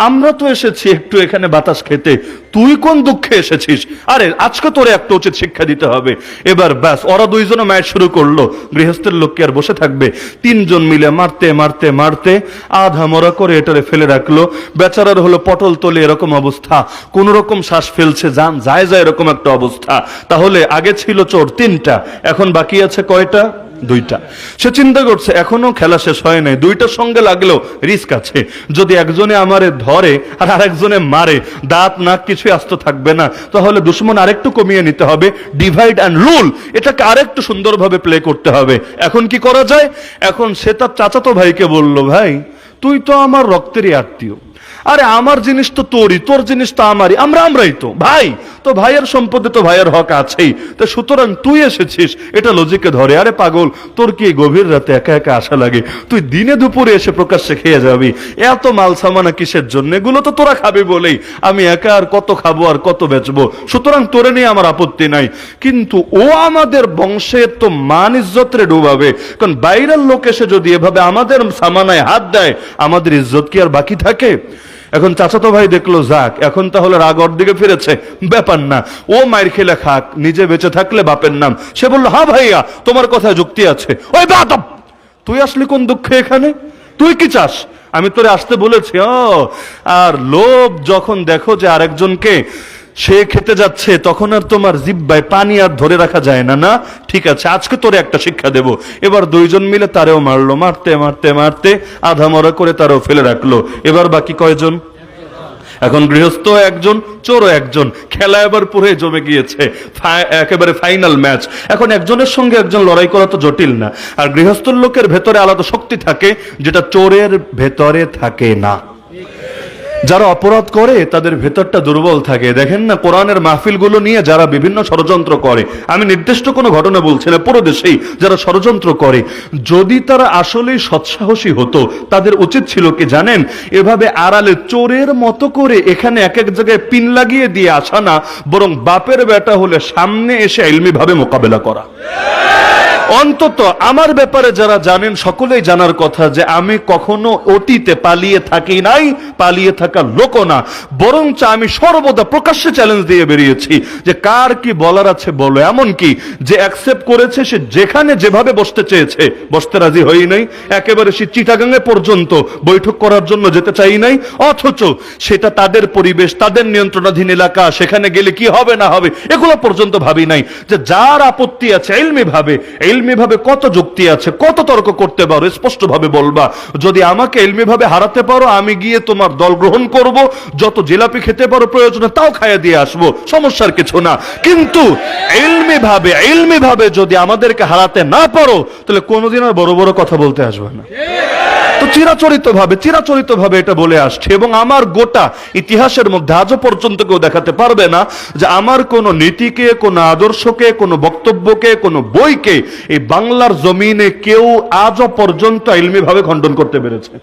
আমরা তো এসেছি একটু এখানে বাতাস খেতে, তুই কোন দুঃখে এসেছিস? আরে আজকে তোরে একটা উচিত শিক্ষা দিতে হবে। এবার ব্যাস, ওরা দুইজনও ম্যাচ শুরু করলো। গৃহস্থের লোককে আর বসে থাকবে? 3জন মিলে মারতে আধা মরা করে এটারে ফেলে রাখলো। বেচারার হলো পটল তোলে এরকম অবস্থা, কোন রকম শ্বাস ফেলছে, জান যায় এরকম একটা অবস্থা। তাহলে আগে ছিল চোর 3টা, এখন বাকি আছে কয়টা? 2টা। সে চিন্তা করছে এখনো খেলা শেষ হয় নাই, 2টার সঙ্গে লাগলেও রিস্ক আছে, যদি একজনে আমারে ধরে আর আরেকজনে মারে, দাঁত নাক কিছু আস্ত থাকবে না, তাহলে দুশ্মন আরেকটু কমিয়ে নিতে হবে, ডিভাইড অ্যান্ড রুল, এটাকে আরেকটু সুন্দরভাবে প্লে করতে হবে। এখন কি করা যায়? এখন সে তার চাচাতো ভাইকে বলল, ভাই তুই তো আমার রক্তেরই আত্মীয়, আরে আমার জিনিস তো তোরই, তোর জিনিস তো আমারই, আমরাই তো ভাই, তো ভাইয়ের সম্পদে তো ভাইয়ের হক আছেই, তো সুতরাং তুই এসেছিস, এটা লজিকে ধরে। আরে পাগল, তোর কি গভীর রাতে একা একা আসা লাগে? তুই দিনে দুপুরে এসে প্রকাশ্যে খেয়ে যাবি, এত মাল সামানা কিসের জন্য? এগুলো তো তোরা খাবি বলেই, আমি একা আর কত খাবো আর কত বেচবো, সুতরাং তোরে নিয়ে আমার আপত্তি নাই। কিন্তু ও আমাদের বংশের তো মান ইজ্জত রে ডুবাবে, কারণ বাইরের লোক এসে যদি এভাবে আমাদের সামানায় হাত দেয়, আমাদের ইজ্জত কি আর বাকি থাকে? এখন চাচাতো ভাই দেখলো যাক এখন তাহলে রাগ ওর দিকে ফিরেছে, ব্যাপার না, ও মায়ের খেলে খাক, নিজে বেঁচে থাকলে বাপের নাম। সে বললো, হ্যাঁ ভাইয়া তোমার কথায় যুক্তি আছে। ওই বাদব, তুই আসলি কোন দুঃখে এখানে? তুই কি চাস? আমি তোরে আসতে বলেছি। আর লোভ যখন দেখো যে আরেকজনকে সে খেতে যাচ্ছে, তখন আর তোমার জিহ্বায় পানি আর ধরে রাখা যায় না। না ঠিক আছে, আজকে তোরে একটা শিক্ষা দেব। এবার 2জন মিলে তারেও মারলো, মারতে আধা মরা করে তারেও ফেলে রাখলো। এবার বাকি কয়জন? এখন গৃহস্থ একজন, চোরও একজন, খেলা এবার পুরো জমে গিয়েছে, একেবারে ফাইনাল ম্যাচ। এখন একজনের সঙ্গে একজন লড়াই করা তো জটিল না, আর গৃহস্থর লোকের ভেতরে আলাদা শক্তি থাকে যেটা চোরের ভেতরে থাকে না। যারা অপরাধ করে তাদের ভেতরটা দুর্বল থাকে। দেখেন না কোরআনের মাহফিলগুলো নিয়ে যারা বিভিন্ন ষড়যন্ত্র করে, আমি নির্দিষ্ট কোনো ঘটনা বলছি না, পুরো দেশেই যারা ষড়যন্ত্র করে, যদি তারা আসলেই সৎসাহসী হতো তাদের উচিত ছিল কি জানেন, এভাবে আড়ালে চোরের মতো করে এখানে এক এক জায়গায় পিন লাগিয়ে দিয়ে আসা না, বরং বাপের বেটা হলে সামনে এসে ইলমি ভাবে মোকাবেলা করা। অন্তত আমার ব্যাপারে যারা জানেন সকলেই জানার কথা যে আমি কখনো অতীতে পালিয়ে থাকি নাই, পালিয়ে থাকার লোকও না, বরঞ্চ আমি সর্বদা প্রকাশ্যে চ্যালেঞ্জ দিয়ে বেরিয়েছি যে কার কি বলার আছে বলো। এমনকি যে অ্যাকসেপ্ট করেছে সে যেখানে যেভাবে বসতে চেয়েছে বসতে রাজি হই নাই, একেবারে সে চিটাগাঙ্গে পর্যন্ত বৈঠক করার জন্য যেতে চাই নাই, অথচ সেটা তাদের পরিবেশ, তাদের নিয়ন্ত্রণাধীন এলাকা, সেখানে গেলে কি হবে না হবে এগুলো পর্যন্ত ভাবি নাই। যে যার আপত্তি আছে ইলমি ভাবে, ইলমি ভাবে কত যুক্তি আছে, কত তর্ক করতে পারো স্পষ্ট ভাবে বলবা। যদি আমাকে ইলমি ভাবে হারাতে পারো আমি গিয়ে তোমার দল গ্রহণ করব, যত জিলাপি খেতে পারো প্রয়োজনে তাও খাইয়ে দিয়ে আসবো, সমস্যার কিছু না। কিন্তু ইলমি ভাবে যদি আমাদেরকে হারাতে না পারো তাহলে কোনোদিন আর বড় বড় কথা বলতে আসবে না। তো চিরাচরিত ভাবে এটা বলে আসছে, এবং আমার গোটা ইতিহাসের মধ্যে আজও পর্যন্ত কেউ দেখাতে পারবে না যে আমার কোন নীতিকে, কোন আদর্শকে, কোন বক্তব্যকে, কোন বইকে এই বাংলার জমিনে কেউ আজও পর্যন্ত ইলমি ভাবে খণ্ডন করতে পেরেছে।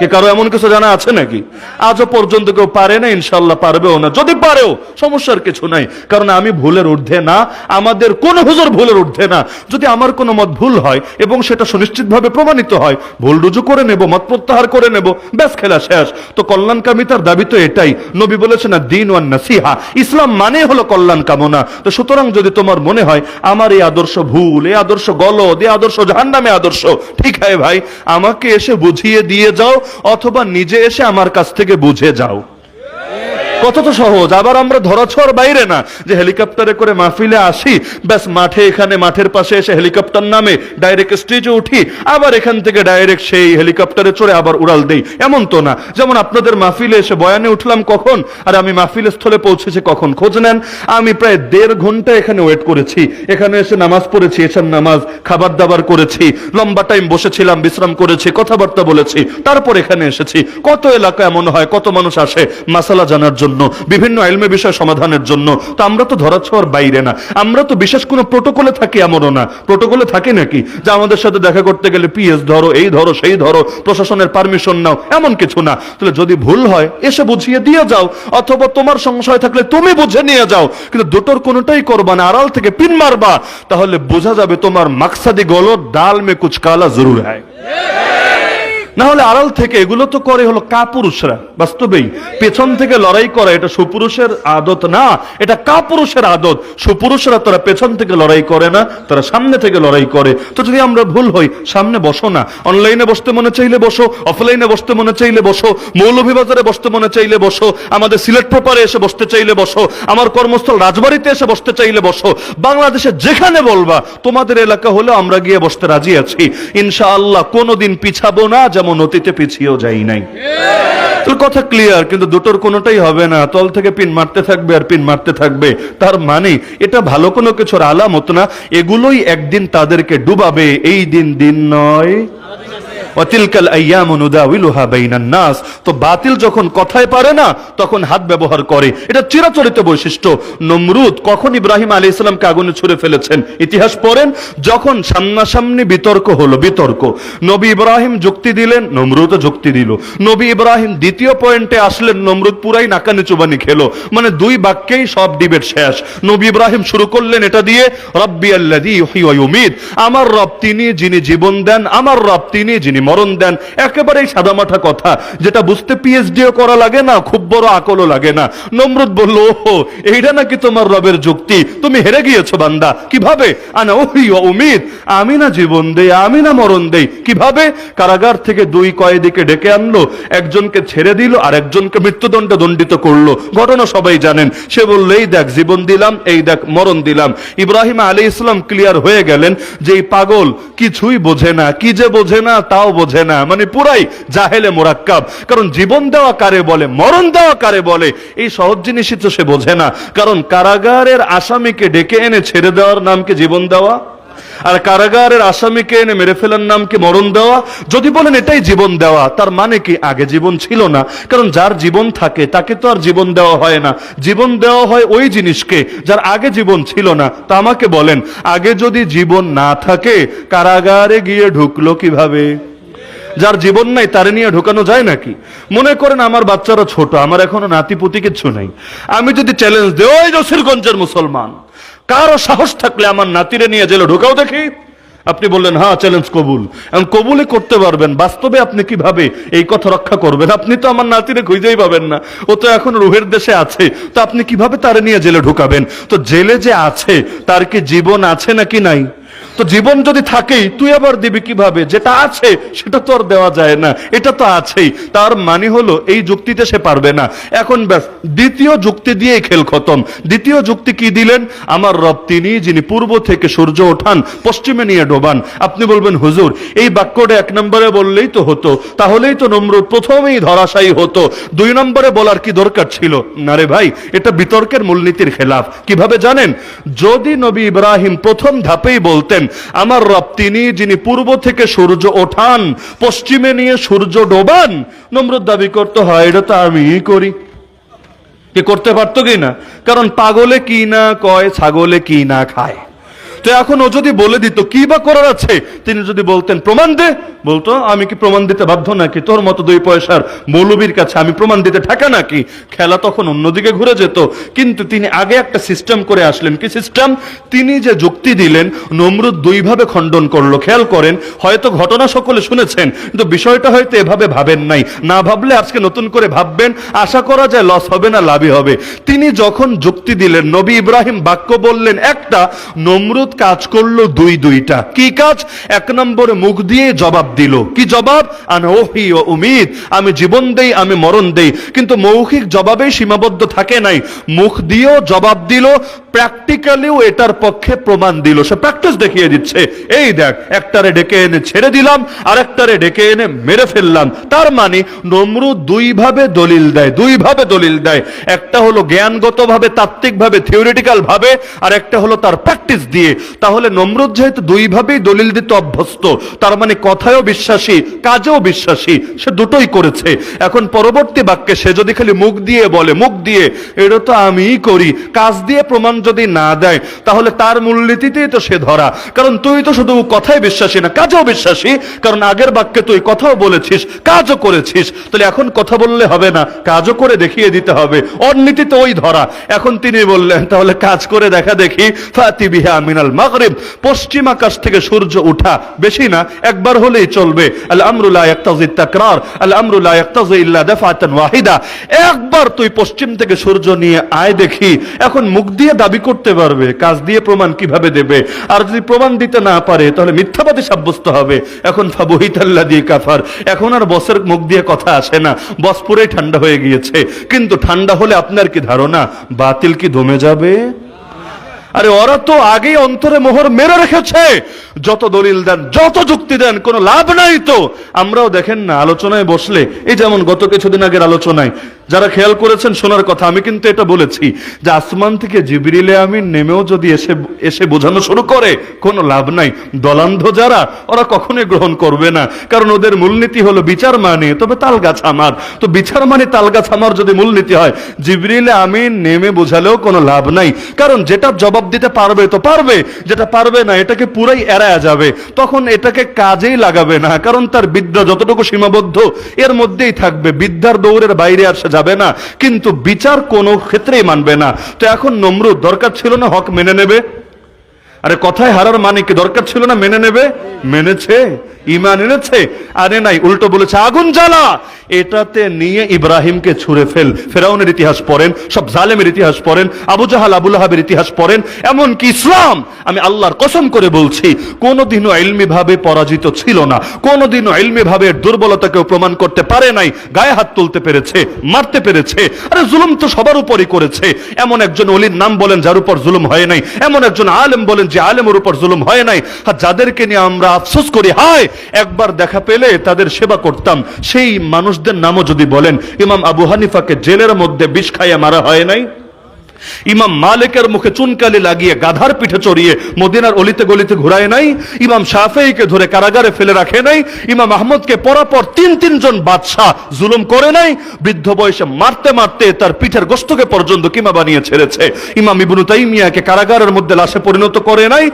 কে কারো এমন কিছু জানা আছে নাকি? আজও পর্যন্ত কেউ পারে না, ইনশাল্লাহ পারবেও না। যদি পারেও সমস্যার কিছু নাই, কারণ আমি ভুলের ঊর্ধ্বে না, আমাদের কোন হুজুর ভুলের ঊর্ধ্বে না। যদি আমার কোন মত ভুল হয় এবং সেটা সুনিশ্চিতভাবে প্রমাণিত হয়, ভুল রুজু করে নেব, মত প্রত্যাহার করে নেব, ব্যাস খেলা শেষ। তো কল্যাণ কামিতার দাবি তো এটাই, নবী বলেছেন দ্বীন ওয়ান নাসিহা, ইসলাম মানে হলো কল্যাণ কামনা। তো সুতরাং যদি তোমার মনে হয় আমার এই আদর্শ ভুল, এই আদর্শ গলদ, এই আদর্শ জাহান্নামে আদর্শ, ঠিক আছে ভাই, আমাকে এসে বুঝিয়ে দিয়ে যাও, অথবা নিজে এসে আমার কাছ থেকে বুঝে যাও। কত তো সহজ। আবার আমরা ধরাছোঁয়ার বাইরে না যে হেলিকপ্টারে করে মাহফিলে আসি, ব্যাস মাঠে, এখানে মাঠের পাশে এসে হেলিকপ্টার নামে ডাইরেক্ট স্টেজে উঠি, আবার এখান থেকে ডাইরেক্ট সেই হেলিকপ্টারে চড়ে আবার উড়াল দেই, এমন তো না। যেমন আপনাদের মাহফিলে এসে বয়ানে উঠলাম কখন, আর আমি মাহফিল স্থলে পৌঁছেছি কখন, খোঁজ নেন। আমি প্রায় 1.5 ঘন্টা এখানে ওয়েট করেছি, এখানে এসে নামাজ পড়েছি, এসব নামাজ, খাবার দাবার করেছি, লম্বা টাইম বসেছিলাম, বিশ্রাম করেছি, কথাবার্তা বলেছি, তারপর এখানে এসেছি। কত এলাকা এমন হয়, কত মানুষ আসে মাসালা জানার জন্য, বিভিন্ন ইলমে বিষয় সমাধানের জন্য। তো আমরা তো ধরাছোঁয়ার বাইরে না, আমরা তো বিশেষ কোনো প্রোটোকলে থাকি এমনও না। প্রোটোকলে থাকে নাকি যে আমাদের সাথে দেখা করতে গেলে পিএস ধরো, এই ধরো, সেই ধরো, প্রশাসনের পারমিশন নাও, এমন কিছু না। তাহলে যদি ভুল হয় এসে বুঝিয়ে দিয়ে যাও, অথবা তোমার সংশয় থাকলে তুমি বুঝে নিয়ে যাও, কিন্তু দুটোর কোনোটাই করবা না, আড়াল থেকে পিন মারবা, তাহলে বোঝা যাবে তোমার মাকসাদি গলত, ডাল মে কুছ কালা জরুর হ্যায়। না হলে আড়াল থেকে এগুলো তো করে হলো কাপুরুষরা। বাস্তবেই পেছন থেকে লড়াই করা এটা সুপুরুষের আদত না, এটা কাপুরুষের আদত। সুপুরুষরা তারা পেছন থেকে লড়াই করে না, তারা সামনে থেকে লড়াই করে। তো যদি আমরা ভুল হই, সামনে বসো না, অনলাইনে বসতে মনে চাইলে বসো, অফলাইনে বসতে মনে চাইলে বসো, মৌলভীবাজারে বসতে মনে চাইলে বসো, আমাদের সিলেট প্রপারে এসে বসতে চাইলে বসো, আমার কর্মস্থল রাজবাড়িতে এসে বসতে চাইলে বসো, বাংলাদেশে যেখানে বলবা। তোমাদের এলাকা হলে আমরা গিয়ে বসতে রাজি আছি ইনশাআল্লাহ, কোনোদিন পিছাবো না, যেমন অতীতে পিছিয়েও যাই নাই। তো কথা ক্লিয়ার, কিন্তু দুটোর কোনোটাই হবে না। তল থেকে পিন মারতে থাকবে আর পিন মারতে থাকবে, তার মানে এটা ভালো কোনো কিছুর আলামত না। এগুলোই একদিন তাদেরকে ডুবাবে, এই দিন দিন নয়। তো বাতিল যখন কথায় পারে না তখন হাত ব্যবহার করে, এটা চিরাচরিত বৈশিষ্ট্য। নমরুদ কখন ইব্রাহিম আলাইহিস সালামকে আগুনে ছুঁড়ে ফেলেছেন ইতিহাস পড়েন, যখন সামনাসামনি বিতর্ক হলো, বিতর্ক, নবী ইব্রাহিম যুক্তি দিলেন, নমরুদও যুক্তি দিল। নবী ইব্রাহিম দ্বিতীয় পয়েন্টে আসলেন, নমরুদ পুরাই নাকানি চুবানি খেলো, মানে 2 বাক্যেই সব ডিবেট শেষ। নবী ইব্রাহিম শুরু করলেন এটা দিয়ে, রব্বি আল্লাযী ইউহয়ী ওয়া ইউমীত, আমার রব তিনি যিনি জীবন দেন, আমার রব তিনি যিনি মরণ দেন। একেবারেই সাদামাঠা কথা, যেটা বুঝতে পিএইচডিও করা লাগে না, খুব বড় আকলও লাগে না। নমরুদ বলল, ওহো এইটা নাকি তোমার রবের যুক্তি, তুমি হেরে গিয়েছো বান্দা। কিভাবে? আনা উহয়ী ওয়া উমীত, আমি না জীবন দেই, আমি না মরণ দেই। কিভাবে? কারাগার থেকে 2 কয়েদিকে ডেকে আনলো, একজনকে ছেড়ে দিল আর একজনকে মৃত্যুদণ্ডে দণ্ডিত করলো। ঘটনা সবাই জানেন। সে বলল, এই দেখ জীবন দিলাম, এই দেখ মরণ দিলাম। ইব্রাহিম আলাইহিস সালাম ক্লিয়ার হয়ে গেলেন যে এই পাগল কিছুই বোঝে না, কি যে বোঝে না তাও বোঝে না, মানে পুরাই জাহেলে মুরাক্কাব। কারণ জীবন দেওয়া কারে বলে, মরণ দেওয়া কারে বলে, এই সহজ জিনিসই তো সে বোঝে না। কারণ কারাগারের আসামিকে ডেকে এনে ছেড়ে দেওয়ার নাম কি জীবন দেওয়া? আর কারাগারের আসামিকে এনে মেরে ফেলার নাম কি মরণ দেওয়া? যদি বলেন এটাই জীবন দেওয়া, তার মানে কি আগে জীবন ছিল না? কারণ যার জীবন থাকে তাকে তো আর জীবন দেওয়া হয় না, জীবন দেওয়া হয় ওই জিনিসকে যার আগে জীবন ছিল না। তা আমাকে বলেন, আগে যদি জীবন না থাকে কারাগারে গিয়ে ঢুকলো কিভাবে? যার জীবন নাই তারে নিয়ে ঢোকানো যায় নাকি? মনে করেন আমার বাচ্চারা ছোট, আমার এখনো নাতিপুতি কিচ্ছু নাই, আমি যদি চ্যালেঞ্জ দিই, ওই জসিরগঞ্জের মুসলমান, কারো সাহস থাকলে আমার নাতিরে নিয়ে জেলে ঢোকাও দেখি, আপনি বললেন হ্যাঁ চ্যালেঞ্জ কবুল। এখন কবুলই করতে পারবেন, বাস্তবে আপনি কিভাবে এই কথা রক্ষা করবেন? আপনি তো আমার নাতিরে খুঁজেই পাবেন না, ও তো এখন রুহের দেশে আছে, তো আপনি কিভাবে তারে নিয়ে জেলে ঢোকাবেন? তো জেলে যে আছে তার কি জীবন আছে নাকি নাই? তো জীবন যদি থাকেই তুই আবার দিবি কিভাবে? যেটা আছে সেটা তো আর দেওয়া যায় না, এটা তো আছেই। তার মানে হলো এই যুক্তিতে সে পারবে না। এখন ব্যাস দ্বিতীয় যুক্তি দিয়ে খেল খতম। দ্বিতীয় যুক্তি কি দিলেন? আমার রব তিনি যিনি পূর্ব থেকে সূর্য ওঠান পশ্চিমে নিয়ে ডোবান। আপনি বলবেন হুজুর এই বাক্যটা এক নম্বরে বললেই তো হতো, তাহলেই তো নমরুদ প্রথমেই ধরাশায়ী হতো, 2 নম্বরে বলার কি দরকার ছিল? না রে ভাই, এটা বিতর্কের মূলনীতির খেলাফ। কিভাবে জানেন? যদি নবী ইব্রাহিম প্রথম ধাপেই বলতেন আমার রব তিনি যিনি পূর্ব থেকে সূর্য ওঠান পশ্চিমে নিয়ে সূর্য ডোবান, নমরুদ দাবি করতে হয় এটা তো আমিই করি। কি করতে পারতো কি না? কারণ পাগলে কি না কয়, ছাগলে কি না খায়। তো এখন ও যদি বলে দিত কি বা করার আছে, তিনি যদি বলতেন প্রমাণ দে, বলতো আমি কি প্রমাণ দিতে বাধ্য নাকি? তোর মতো 2 পয়সার মৌলবীর কাছে আমি প্রমাণ দিতে ঠাকা নাকি? খেলা তখন অন্যদিকে ঘুরে যেত। কিন্তু তিনি আগে একটা সিস্টেম করে আসলেন। কি সিস্টেম? তিনি যে যুক্তি দিলেন নমরুদ 2 ভাবে খণ্ডন করলো। খেয়াল করেন, হয়তো ঘটনা সকলে শুনেছেন কিন্তু বিষয়টা হয়তো এভাবে ভাবেন নাই, না ভাবলে আজকে নতুন করে ভাববেন, আশা করা যায় লস হবে না লাভই হবে। তিনি যখন যুক্তি দিলেন, নবী ইব্রাহিম বাক্য বললেন একটা, নমরুদ কাজ করলো 2টা। কি কাজ? 1 নম্বরে মুখ দিয়ে জবাব দিল। কি জবাব? আনা ওহি ও উমিদ, আমি জীবন দেই, আমি মরণ দেই। কিন্তু মৌখিক জবাবেই সীমাবদ্ধ থাকে নাই, মুখ দিয়েও জবাব দিল, প্র্যাকটিক্যালিও এটার পক্ষে প্রমাণ দিল। সে প্র্যাকটিস দেখিয়ে দিচ্ছে, এই দেখ একটারে ডেকে এনে ছেড়ে দিলাম আর একটারে ডেকে এনে মেরে ফেললাম। তার মানে নমরুদ 2 ভাবে দলিল দেয়, 2 ভাবে দলিল দেয়। একটা হলো জ্ঞানগতভাবে, তাত্ত্বিকভাবে, থিওরিটিক্যাল ভাবে, আর একটা হলো তার প্র্যাকটিস দিয়ে। তাহলে নমরুদ যেহেতু 2 ভাবেই দলিল দিতে অভ্যস্ত, তার মানে কথায়ও বিশ্বাসী, কাজেও বিশ্বাসী, সে দুটোই করেছে। এখন পরবর্তী বাক্যে সে যদি খালি মুখ দিয়ে বলে, মুখ দিয়ে এটা তো আমিই করি, কাজ দিয়ে প্রমাণ যদি না দেয়, তাহলে তার মূলনীতিতেই তো সে ধরা। কারণ তুই তো শুধু কথায় বিশ্বাসী না, কাজেও বিশ্বাসী। কারণ আগের বাক্যে তুই কথাও বলেছিস, কাজও করেছিস। তাহলে এখন কথা বললে হবে না, কাজও করে দেখিয়ে দিতে হবে। ওর নীতিতে ওই ধরা। এখন তিনি বললেন তাহলে কাজ করে দেখা দেখি। ফাতি বিহা মিনাল মাগরিব, পশ্চিম আকাশ থেকে সূর্য উঠা, বেশি না, একবার হলেই চলবে। আল আমরু লা ইয়াক্তাজি তাকরার, আল আমরু লা ইয়াক্তাজি ইল্লা দাফাতান ওয়াহিদা। একবার তুই পশ্চিম থেকে সূর্য নিয়ে আয় দেখি। এখন মুখ দিয়ে দাবি করতে পারবে, কাজ দিয়ে প্রমাণ কিভাবে দেবে? আর যদি প্রমাণ দিতে না পারে তাহলে মিথ্যাবাদী সাব্যস্ত হবে। এখন ফাবুহিতাল্লাযী কাফার, এখন আর বসের মুখ দিয়ে কথা আসে না, বস পুরোই ঠান্ডা হয়ে গিয়েছে। কিন্তু ঠান্ডা হলে আপনার কি ধারণা বাতিল কি দমে যাবে? আরে ওরা তো আগেই অন্তরে মোহর মেরে রেখেছে। যত দলিল দেন, যত যুক্তি দেন, কোনো লাভ নাই। তো আমরাও দেখেন না আলোচনায় বসলে, এই যেমন গত কিছুদিন আগের আলোচনায় যারা খেয়াল করেছেন শোনার কথা, আমি কিন্তু এটা বলেছি যে আসমান থেকে জিবরিলে আমিন নেমেও যদি এসে বোঝানো শুরু করে, কোনো লাভ নাই। দলান্ধ যারা, ওরা কখনোই গ্রহণ করবে না। কারণ ওদের মূলনীতি হলো বিচার মানে তবে তাল গাছ আমার। তো বিচার মানে তাল গাছ আমার যদি মূলনীতি হয়, জিবরিলে আমিন নেমে বোঝালেও কোনো লাভ নাই। কারণ যেটা জবাব দিতে পারবে তো পারবে, যেটা পারবে না এটাকে পুরাই এড়ায়া যাবে। তখন এটাকে কাজেই লাগাবে না, কারণ তার বিদ্যা যতটুকু সীমাবদ্ধ এর মধ্যেই থাকবে, বিদ্যার দৌড়ের বাইরে আসা যাবে না। কিন্তু বিচার কোনো ক্ষেত্রেই মানবে না। তো এখন নমরুদ দরকার ছিল না হক মেনে নেবে? আরে কথায় হারার মানে কি? দরকার ছিল না মেনে নেবে? মেনেছে, ঈমান এনেছে। আরে নাই, উল্টো বলেছে আগুন জ্বালা। এটাতে নিয়ে ইব্রাহিমকে ছুঁড়ে ফেল। ফেরাউনের ইতিহাস পড়েন, সব জালেমের ইতিহাস পড়েন, আবু জাহাল আবু লাহাবের ইতিহাস পড়েন। এমনকি ইসলাম, আমি আল্লাহর কসম করে বলছি, কোনোদিনও ইলমি ভাবে পরাজিত ছিল না, কোনোদিনও ইলমি ভাবে দুর্বলতাকেও প্রমাণ করতে পারে নাই। গায়ে হাত তুলতে পেরেছে, মারতে পেরেছে। আরে জুলুম তো সবার উপরই করেছে। এমন একজন ওলির নাম বলেন যার উপর জুলুম হয় নাই, এমন একজন আলেম বলেন যে আলেমের উপর জুলুম হয় নাই। আর যাদেরকে নিয়ে আমরা আফসোস করি, হায় একবার দেখা পেলে তাদের সেবা করতাম, সেই মানুষদের নামও যদি বলেন, ইমাম আবু হানিফাকে জেলের মধ্যে বিষ খাইয়ে মারা হয় নাই? ইমাম মালিকের মুখে চুনকালি লাগিয়ে গাধার পিঠে চড়িয়ে মদিনার অলিতে গলিতে ঘুরায় নাই, ইমাম শাফেঈকে ধরে কারাগারে ফেলে রাখে নাই, ইমাম আহমদকে পরাপর তিনজন বাদশাহ জুলুম করে নাই, বৃদ্ধ বয়সে মারতে মারতে তার পিঠের গোশতকে পর্যন্ত কিমা বানিয়ে ছেড়েছে, ইমাম ইবনু তাইমিয়াকে কারাগারের মধ্যে লাশে পরিণত করে নাই,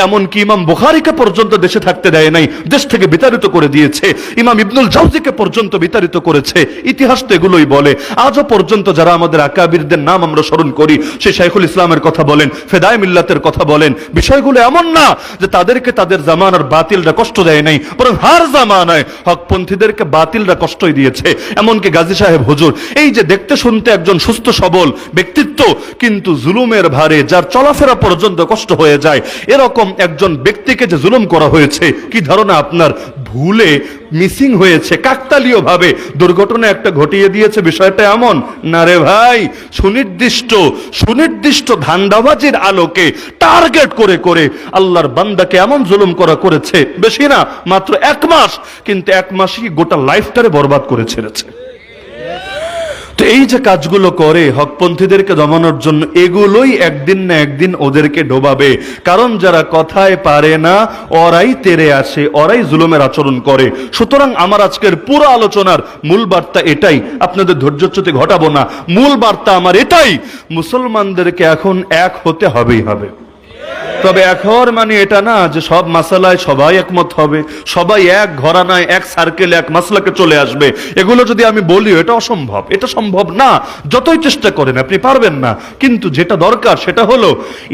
এমনকি ইমাম বুখারীকে পর্যন্ত দেশে থাকতে দেয় নাই, দেশ থেকে বিতাড়িত করে দিয়েছে, ইমাম ইবনুল জাওজিকে পর্যন্ত বিতাড়িত করেছে। ইতিহাস তো এগুলোই বলে। আজও পর্যন্ত যারা আমাদের আকাবিরদের নাম আমরা স্মরণ করি, সে শাইখুল ইসলামের কথা বলেন, ফেদায়ে মিল্লাতের কথা বলেন, বিষয়গুলো এমন না যে তাদেরকে তাদের জামানার বাতিলরা কষ্ট দেয় নাই, বরং হার জামানায় হকপন্থীদেরকে বাতিলরা কষ্টই দিয়েছে। এমনকি গাজী সাহেব হুজুর, এই যে দেখতে শুনতে একজন সুস্থ সবল ব্যক্তিত্ব, কিন্তু জুলুমের ভারে যার চলাফেরা পর্যন্ত কষ্ট হয়ে যায়, এরকম একজন ব্যক্তিকে যে জুলুম করা হয়েছে, কি ধারণা আপনার? ভুলে মিসিং হয়েছে, কাকতালীয় ভাবে দুর্ঘটনা একটা ঘটিয়ে দিয়েছে, বিষয়টা এমন না রে ভাই। সুনির্দিষ্ট ধান্দাবাজির আলোকে টার্গেট করে করে আল্লাহর বান্দাকে এমন জুলুম করেছে, বেশি না, মাত্র 1 মাস, কিন্তু 1 মাসই গোটা লাইফটারে বরবাদ করে ছেড়েছে। তো এই যে কাজগুলো করে হকপন্থীদেরকে দমানোর জন্য, এগুলোই একদিন না একদিন ওদেরকে ডোবাবে। কারণ যারা কথায় পারে না, ওরাই তেরে আসে, ওরাই জুলুমের আচরণ করে। সুতরাং আমার আজকের পুরো আলোচনার মূল বার্তা এটাই, আপনাদের ধৈর্যচ্যুতি ঘটাবো না। মূল বার্তা আমার এটাই, মুসলমানদেরকে এখন এক হতে হবেই হবে। তবে এক হওয়ার মানে এটা না যে সব মাসালায় সবাই একমত হবে, সবাই এক ঘরানায় এক সার্কেলে এক মাসলাকে চলে আসবে। এগুলো যদি আমি বলি এটা অসম্ভব, এটা সম্ভব না, যতই চেষ্টা করেন আপনি পারবেন না। কিন্তু যেটা দরকার সেটা হলো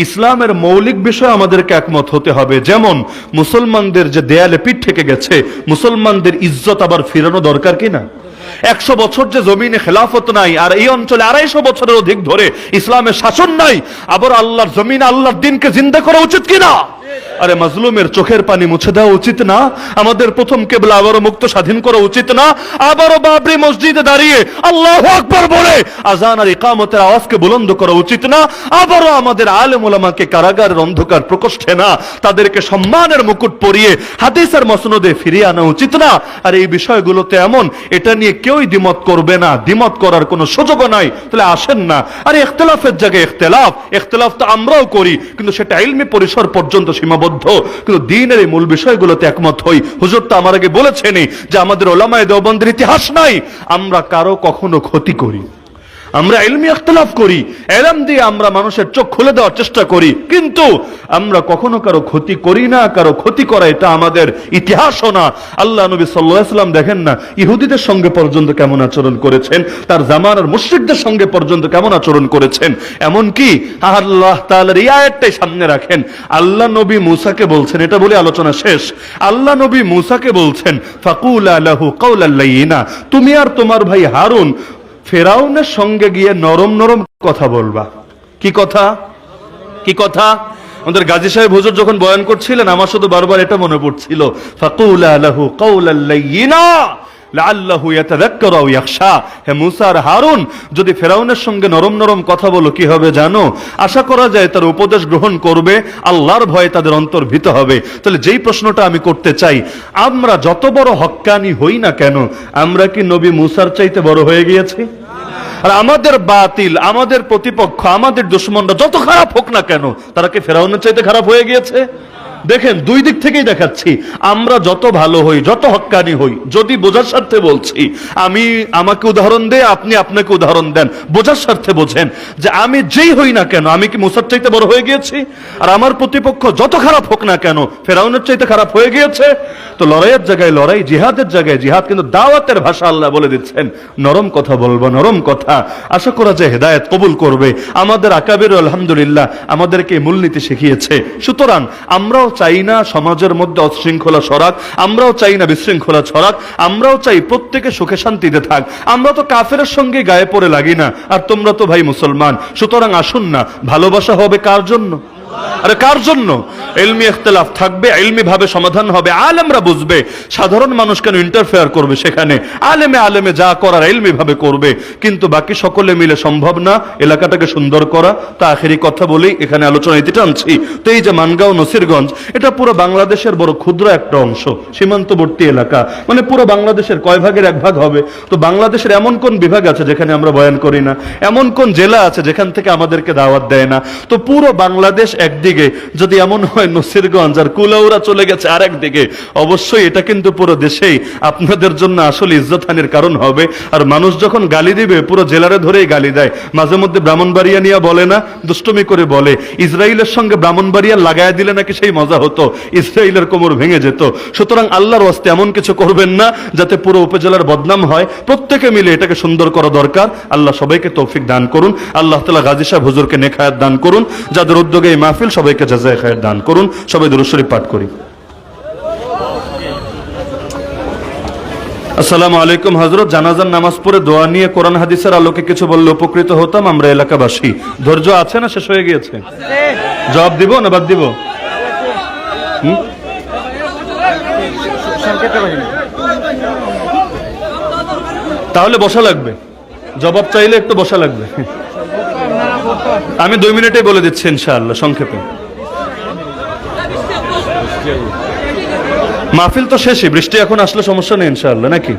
ইসলামের মৌলিক বিষয় আমাদেরকে একমত হতে হবে। যেমন মুসলমানদের যে দেয়ালে পিঠ থেকে গেছে, মুসলমানদের ইজ্জত আবার ফিরানো দরকার কিনা? 100 বছর যে জমিনে খেলাফত নাই, আর এই অঞ্চলে 250 বছরের অধিক ধরে ইসলামের শাসন নাই, আবার আল্লাহর জমিনে আল্লাহর দিনকে জিন্দা করা উচিত কিনা? আরে মাজলুমের চোখের পানি মুছে দেওয়া উচিত না? আমাদের প্রথম কিবলা আবারও মুক্ত স্বাধীন করা উচিত না? আবারও বাবরি মসজিদে দাঁড়িয়ে আল্লাহু আকবার বলে আযান আর ইকামতের আওয়াজকে বুলন্দ করা উচিত না? আবারও আমাদের আলেম ওলামাকে কারাগারের অন্ধকার প্রকোষ্ঠে না, তাদেরকে সম্মানের মুকুট পরিয়ে হাদিসের মসনদে ফিরিয়ে আনা উচিত না? আর এই বিষয়গুলোতে এমন, এটা নিয়ে কেউই দ্বিমত করবে না, দ্বিমত করার কোনো সুযোগও নাই। তাহলে আসেন না, আরে ইখতিলাফের জায়গায় ইখতিলাফ তো আমরাও করি, কিন্তু সেটা ইলমি পরিসর পর্যন্ত সীমাবদ্ধ। কিন্তু দ্বীনের এই মূল বিষয়গুলোতে একমত হই। হুজুর তো আমার আগে বলেছেনই যে আমাদের ওলামায়ে দেওবন্দের ইতিহাস নাই, আমরা কারো কখনো ক্ষতি করি, আমরা ইলমি ইখতিলাফ করি, ইলম দিয়ে আমরা মানুষের চোখ খুলে দেওয়ার চেষ্টা করি, কিন্তু আমরা কখনো কারো ক্ষতি করি না, কারো ক্ষতি করা এটা আমাদের ইতিহাসও না। আল্লাহ নবী সাল্লাল্লাহু আলাইহি ওয়াসাল্লাম দেখেন না ইহুদিদের সঙ্গে পর্যন্ত কেমন আচরণ করেছেন, তার জামানার মুশরিকদের সঙ্গে পর্যন্ত কেমন আচরণ করেছেন। এমনকি আল্লাহ তাআলার এই আয়াতটাই সামনে রাখেন, আল্লাহ নবী মূসাকে বলছেন, এটা বলে আলোচনা শেষ, আল্লাহ নবী মূসাকে বলছেন ফাকুলা লাহু কাওলাল লাইয়িনা, তুমি আর তোমার ভাই হারুন ফেরাউনের সঙ্গে গিয়ে নরম নরম কথা বলবা। কি কথা? কি কথা? আমাদের গাজী সাহেব হুজুর যখন বয়ান করছিলেন, আমার শুধু বারবার এটা মনে পড়ছিল, ফাকুলা লাহু কাওলাল লাইয়িনা লাআল্লাহু ইয়াতাযাক্কারু আও ইয়াখশা। হে মুসা আর হারুন, যদি ফেরাউনের সঙ্গে নরম নরম কথা বলো, কি হবে জানো? আশা করা যায় তার উপদেশ গ্রহণ করবে, আল্লাহর ভয়ে তাদের অন্তর ভীত হবে। তাহলে যেই প্রশ্নটা আমি করতে চাই, আমরা যত বড় হক্কানি হই না কেন, আমরা কি নবী মুসার চাইতে বড় হয়ে গিয়েছি? আর আমাদের বাতিল, আমাদের প্রতিপক্ষ, আমাদের দুশমনরা যত খারাপ হোক না কেন, তারা কি ফেরাউনের চাইতে খারাপ হয়ে গিয়েছে? দেখেন, দুই দিক থেকেই দেখাচ্ছি, আমরা যত ভালো হই, যত হক্কানি হই, যদি বোঝার স্বার্থে বলছি, আমি আমাকে উদাহরণ দেই, আপনি আপনাকে উদাহরণ দেন, বোঝার স্বার্থে বোঝেন যে আমি যেই হই না কেন, আমি কি মুসার চাইতে বড় হয়ে গিয়েছি? আর আমার প্রতিপক্ষ যত খারাপ হোক না কেন, ফেরাউনের চাইতে খারাপ হয়ে গিয়েছে? তো লড়াইয়ের জায়গায় লড়াই, জিহাদের জায়গায় জিহাদ, কিন্তু দাওয়াতের ভাষা আল্লাহ বলে দিচ্ছেন নরম কথা বলবো, নরম কথা। আশা করা যায় হেদায়েত কবুল করবে। আমাদের আকাবির আলহামদুলিল্লাহ আমাদেরকে মূলনীতি শিখিয়েছে। সুতরাং আমরাও চাই না সমাজের মধ্যে অশৃঙ্খলা ছড়াক, আমরাও চাই না বিশৃঙ্খলা ছড়াক, আমরাও চাই প্রত্যেকে সুখে শান্তিতে থাক। আমরা তো কাফেরের সঙ্গে গায়ে পড়ে লাগি না, আর তোমরা তো ভাই মুসলমান। সুতরাং আসুন না, ভালোবাসা হবে কার জন্য? আরে কার জন্য? ইলমি ইখতিলাফ থাকবে, ইলমি ভাবে সমাধান হবে, আলেমরা বুঝবে, সাধারণ মানুষ কেন ইন্টারফেয়ার করবে সেখানে? আলেমে যা করার ইলমি ভাবে করবে, কিন্তু বাকি সকলে মিলে সম্ভব না এলাকাটাকে সুন্দর করা। তা আখেরি কথা বলি, এখানে আলোচনা ইতি টানছি। তো এই যে মানগাঁও নসিরগঞ্জ, এটা পুরো বাংলাদেশের বড় ক্ষুদ্র একটা অংশ, সীমান্তবর্তী এলাকা, মানে পুরো বাংলাদেশের কয় ভাগের এক ভাগ হবে। তো বাংলাদেশের এমন কোন বিভাগ আছে যেখানে আমরা বয়ান করি না? এমন কোন জেলা আছে যেখান থেকে আমাদেরকে দাওয়াত দেয় না? তো পুরো বাংলাদেশ একদিকে, যদি এমন হয় নসিরগঞ্জ আর কুলাউড়া চলে গেছে আরেক দিকে, অবশ্যই এটা কিন্তু পুরো দেশেই আপনাদের জন্য আসলে ইজ্জতহানির কারণ হবে। আর মানুষ যখন গালি দিবে পুরো জেলারে ধরেই গালি দেয়। মাঝে মধ্যে ব্রাহ্মণবাড়িয়া নিয়ে বলে না, দুষ্টমি করে বলে ইসরায়েলের সঙ্গে ব্রাহ্মণবাড়িয়া লাগায় দিলে নাকি সেই মজা হতো, ইসরায়েলের কোমর ভেঙে যেত। সুতরাং আল্লাহর ওয়াস্তে এমন কিছু করবেন না যাতে পুরো উপজেলার বদনাম হয়। প্রত্যেকে মিলে এটাকে সুন্দর করা দরকার। আল্লাহ সবাইকে তৌফিক দান করুন। আল্লাহ তাআলা গাজী সাহেব হুজুরকে নেক হায়াত দান করুন। যাদের উদ্যোগে এই মাহফিল, সবাইকে জাযায়ে খায়ের দান করুন। সবাই দুরূদ শরীফ পাঠ করি। আসসালামু আলাইকুম হযরত, জানাজার নামাজ পড়ে দোয়া নিয়ে কোরআন হাদিসের আলোকে কিছু বললে উপকৃত হতাম আমরা এলাকাবাসী। ধৈর্য আছে না শেষ হয়ে গিয়েছে? জবাব দিব না বাদ দিব? তাহলে বসা লাগবে, জবাব চাইলে একটু বসা লাগবে। আমি 2 মিনিটে বলে দিচ্ছি ইনশাআল্লাহ সংক্ষেপে। মাহফিল তো শেষই, বৃষ্টি এখন আসলে সমস্যা নেই ইনশাআল্লাহ, নাকি?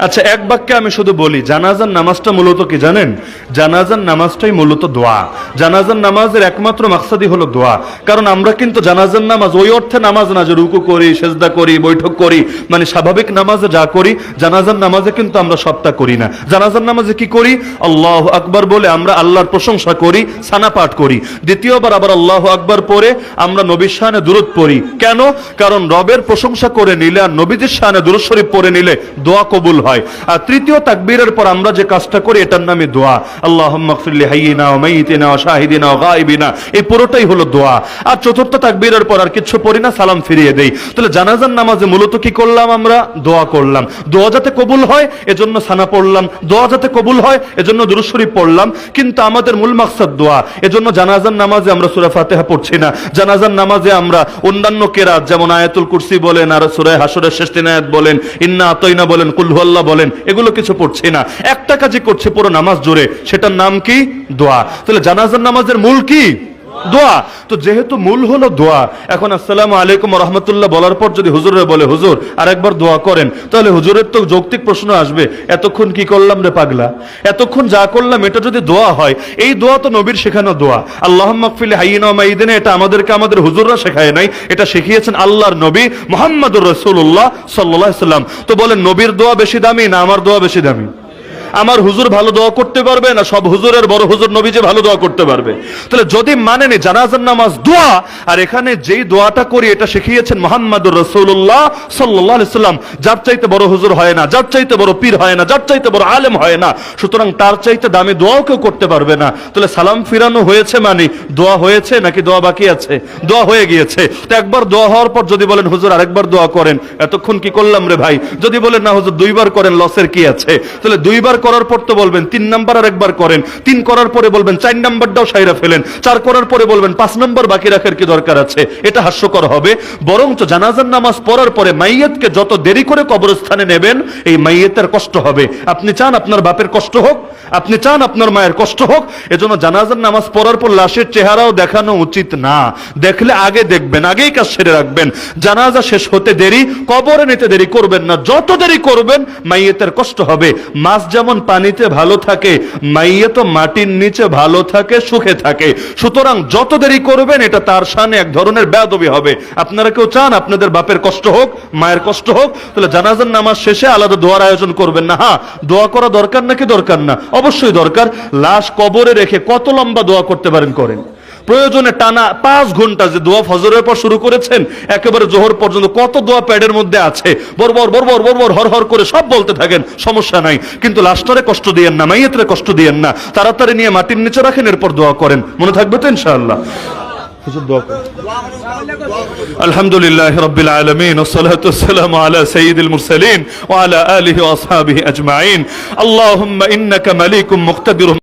আচ্ছা, এক বাক্যে আমি শুধু বলি, জানাজার নামাজটা মূলত কি জানেন? জানাজার নামাজটাই মূলত দোয়া। জানাজার নামাজের একমাত্র মাকসাদই হলো দোয়া। কারণ আমরা কিন্তু জানাজার নামাজ ওই অর্থে নামাজ না যে রুকু করি, সেজদা করি, বৈঠক করি, মানে স্বাভাবিক নামাজে যা করি জানাজার নামাজে কিন্তু আমরা সবটা করি না। জানাজার নামাজে কি করি? আল্লাহু আকবার বলে আমরা আল্লাহর প্রশংসা করি, সানা পাঠ করি। দ্বিতীয়বার আবার আল্লাহু আকবার পরে আমরা নবীর শানে দুরূদ পড়ি। কেন? কারণ রবের প্রশংসা করে নিলে আর নবীজির শানে দুরূদ শরীফ পড়ে নিলে দোয়া কবুল হয়। আর তৃতীয় তাকবীরের পর আমরা যে কাজটা করি এটার নামে দোয়া। আল্লাহুম্মা গফির লি হাইয়িনা ওয়া মাইয়িতিনা ওয়া শাহিদিনা ওয়া গায়িবিনা, এই পুরোটাই হলো দোয়া। আর চতুর্থ তাকবীরের পর আর কিছু পড়ি না, সালাম ফিরিয়ে দেই। তাহলে জানাজার নামাজে মূলত কি করলাম? আমরা দোয়া করলাম। দোয়া যাতে কবুল হয় এজন্য সানা পড়লাম, দোয়া যাতে কবুল হয় এজন্য দুরূদ শরীফ পড়লাম। কিন্তু আমাদের মূল মাকসাদ দোয়া। এজন্য জানাজার নামাজে আমরা সূরা ফাতিহা পড়ছি না। জানাজার নামাজে আমরা অন্যান্য কেরাত যেমন আয়াতুল কুরসি বলেন, আর সূরা হাশরের শেষ 3 আয়াত বলেন, ইন্না আতাইনা বলেন, কুল হুয়াল্লাহ বলেন, এগুলো কিছু পড়ছি না। একটা কাজই করছি পুরো নামাজ জুড়ে, সেটার নাম কি? দোয়া। তাহলে জানাজার নামাজের মূল কি? দোয়া। তো যেহেতু মূল হলো দোয়া, এখন আসসালামু আলাইকুম ওয়া রাহমাতুল্লাহ বলার পর যদি হুজুরে বলে হুজুর আরেকবার দোয়া করেন, তাহলে হুজুরের তো যৌক্তিক প্রশ্ন আসবে, এতক্ষণ কি করলাম রে পাগলা? এতক্ষণ যা করলাম এটা যদি দোয়া হয়, এই দোয়া তো নবীর শেখানো দোয়া। আল্লাহুম্মা গফির লি হাইয়িনা ওয়া মাইয়িতিনা, এটা আমাদেরকে আমাদের হুজুররা শেখায় নাই, এটা শিখিয়েছেন আল্লাহর নবী মুহাম্মদুর রাসূলুল্লাহ সাল্লাল্লাহু আলাইহি সাল্লাম। তো বলেন নবীর দোয়া বেশি দামি না আমার দোয়া বেশি দামি? আমার হুজুর ভালো দোয়া করতে পারবে না সব হুজুরের বড় হুজুর নবীজি ভালো দোয়া করতে পারবে? তাহলে যদি মানেন জানাজার নামাজ দোয়া, আর এখানে যেই দোয়াটা করি এটা শিখিয়েছেন মুহাম্মদুর রাসূলুল্লাহ সাল্লাল্লাহু আলাইহি সাল্লাম, যার চাইতে বড় হুজুর হয় না, যার চাইতে বড় পীর হয় না, যার চাইতে বড় আলেম হয় না, সুতরাং তার চাইতে দামি দোয়াও কেউ করতে পারবে না। তাহলে সালাম ফিরানো হয়েছে মানে দোয়া হয়েছে নাকি দোয়া বাকি আছে? দোয়া হয়ে গিয়েছে। তো একবার দোয়া হওয়ার পর যদি বলেন হুজুর আরেকবার দোয়া করেন, এতক্ষণ কি করলাম রে ভাই? যদি বলেন না হুজুর 2 বার করেন, লসের কি আছে? তাহলে 2 বার করার পর তো বলবেন 3 নাম্বার আর একবার করেন, 3 করার পরে বলবেন 4 নাম্বারটাও সাইরা ফেলেন, 4 করার পরে বলবেন 5 নাম্বার বাকি রাখার কি দরকার আছে? এটা হাস্যকর হবে। বরঞ্চ জানাজার নামাজ পড়ার পরে মাইয়াতকে যত দেরি করে কবরস্থানে নেবেন, এই মাইয়াতের কষ্ট হবে। আপনি চান আপনার বাপের কষ্ট হোক? আপনি চান আপনার মায়ের কষ্ট হোক? এজন্য জানাজার নামাজ পড়ার পর লাশের চেহারাও দেখানো উচিত না। দেখলে আগে দেখবেন, আগেই কাজ সেরে রাখবেন। জানাজা শেষ হতে দেরি, কবরে নিতে দেরি করবেন না। যত দেরি করবেন মাইয়াতের কষ্ট হবে। মাছ যেমন পানিতে ভালো থাকে, মাইয়াত মাটির নিচে ভালো থাকে, সুখে থাকে। সুতরাং যত দেরি করবেন এটা তার শানে এক ধরনের বেয়াদবি হবে। আপনারা কেউ চান আপনাদের বাপের কষ্ট হোক, মায়ের কষ্ট হোক? তাহলে জানাজার নামাজ শেষে আলাদা দোয়ার আয়োজন করবেন না। হ্যাঁ, দোয়া করা দরকার নাকি দরকার না? অবশ্যই দরকার। লাশ কবরে রেখে কত লম্বা দোয়া করতে পারেন করেন। প্রয়োজনে টানা 5 ঘন্টা যে দোয়া ফজরের পর শুরু করেছেন একেবারে জোহর পর্যন্ত কত দোয়া প্যাডের মধ্যে আছে, বরবর বরবর বরবর হর হর করে সব বলতে থাকেন, সমস্যা নাই। কিন্তু লাশটারে কষ্ট দিয়েন না, মাইয়াতরে কষ্ট দিয়েন না। তাড়াতাড়ি নিয়ে মাটির নিচে রাখেন, এরপর দোয়া করেন। মনে থাকবে তো ইনশাআল্লাহ? আলহামদুলিল্লাহ রাব্বিল আলামিন ওয়াসসালাতু ওয়াসসালামু আলা সাইয়্যিদিল মুরসালিন ওয়া আলা আলিহি ওয়া আসহাবিহি আজমাইন। আল্লাহুম্মা ইন্নাকা মালিকুম মুক্তাদিরুন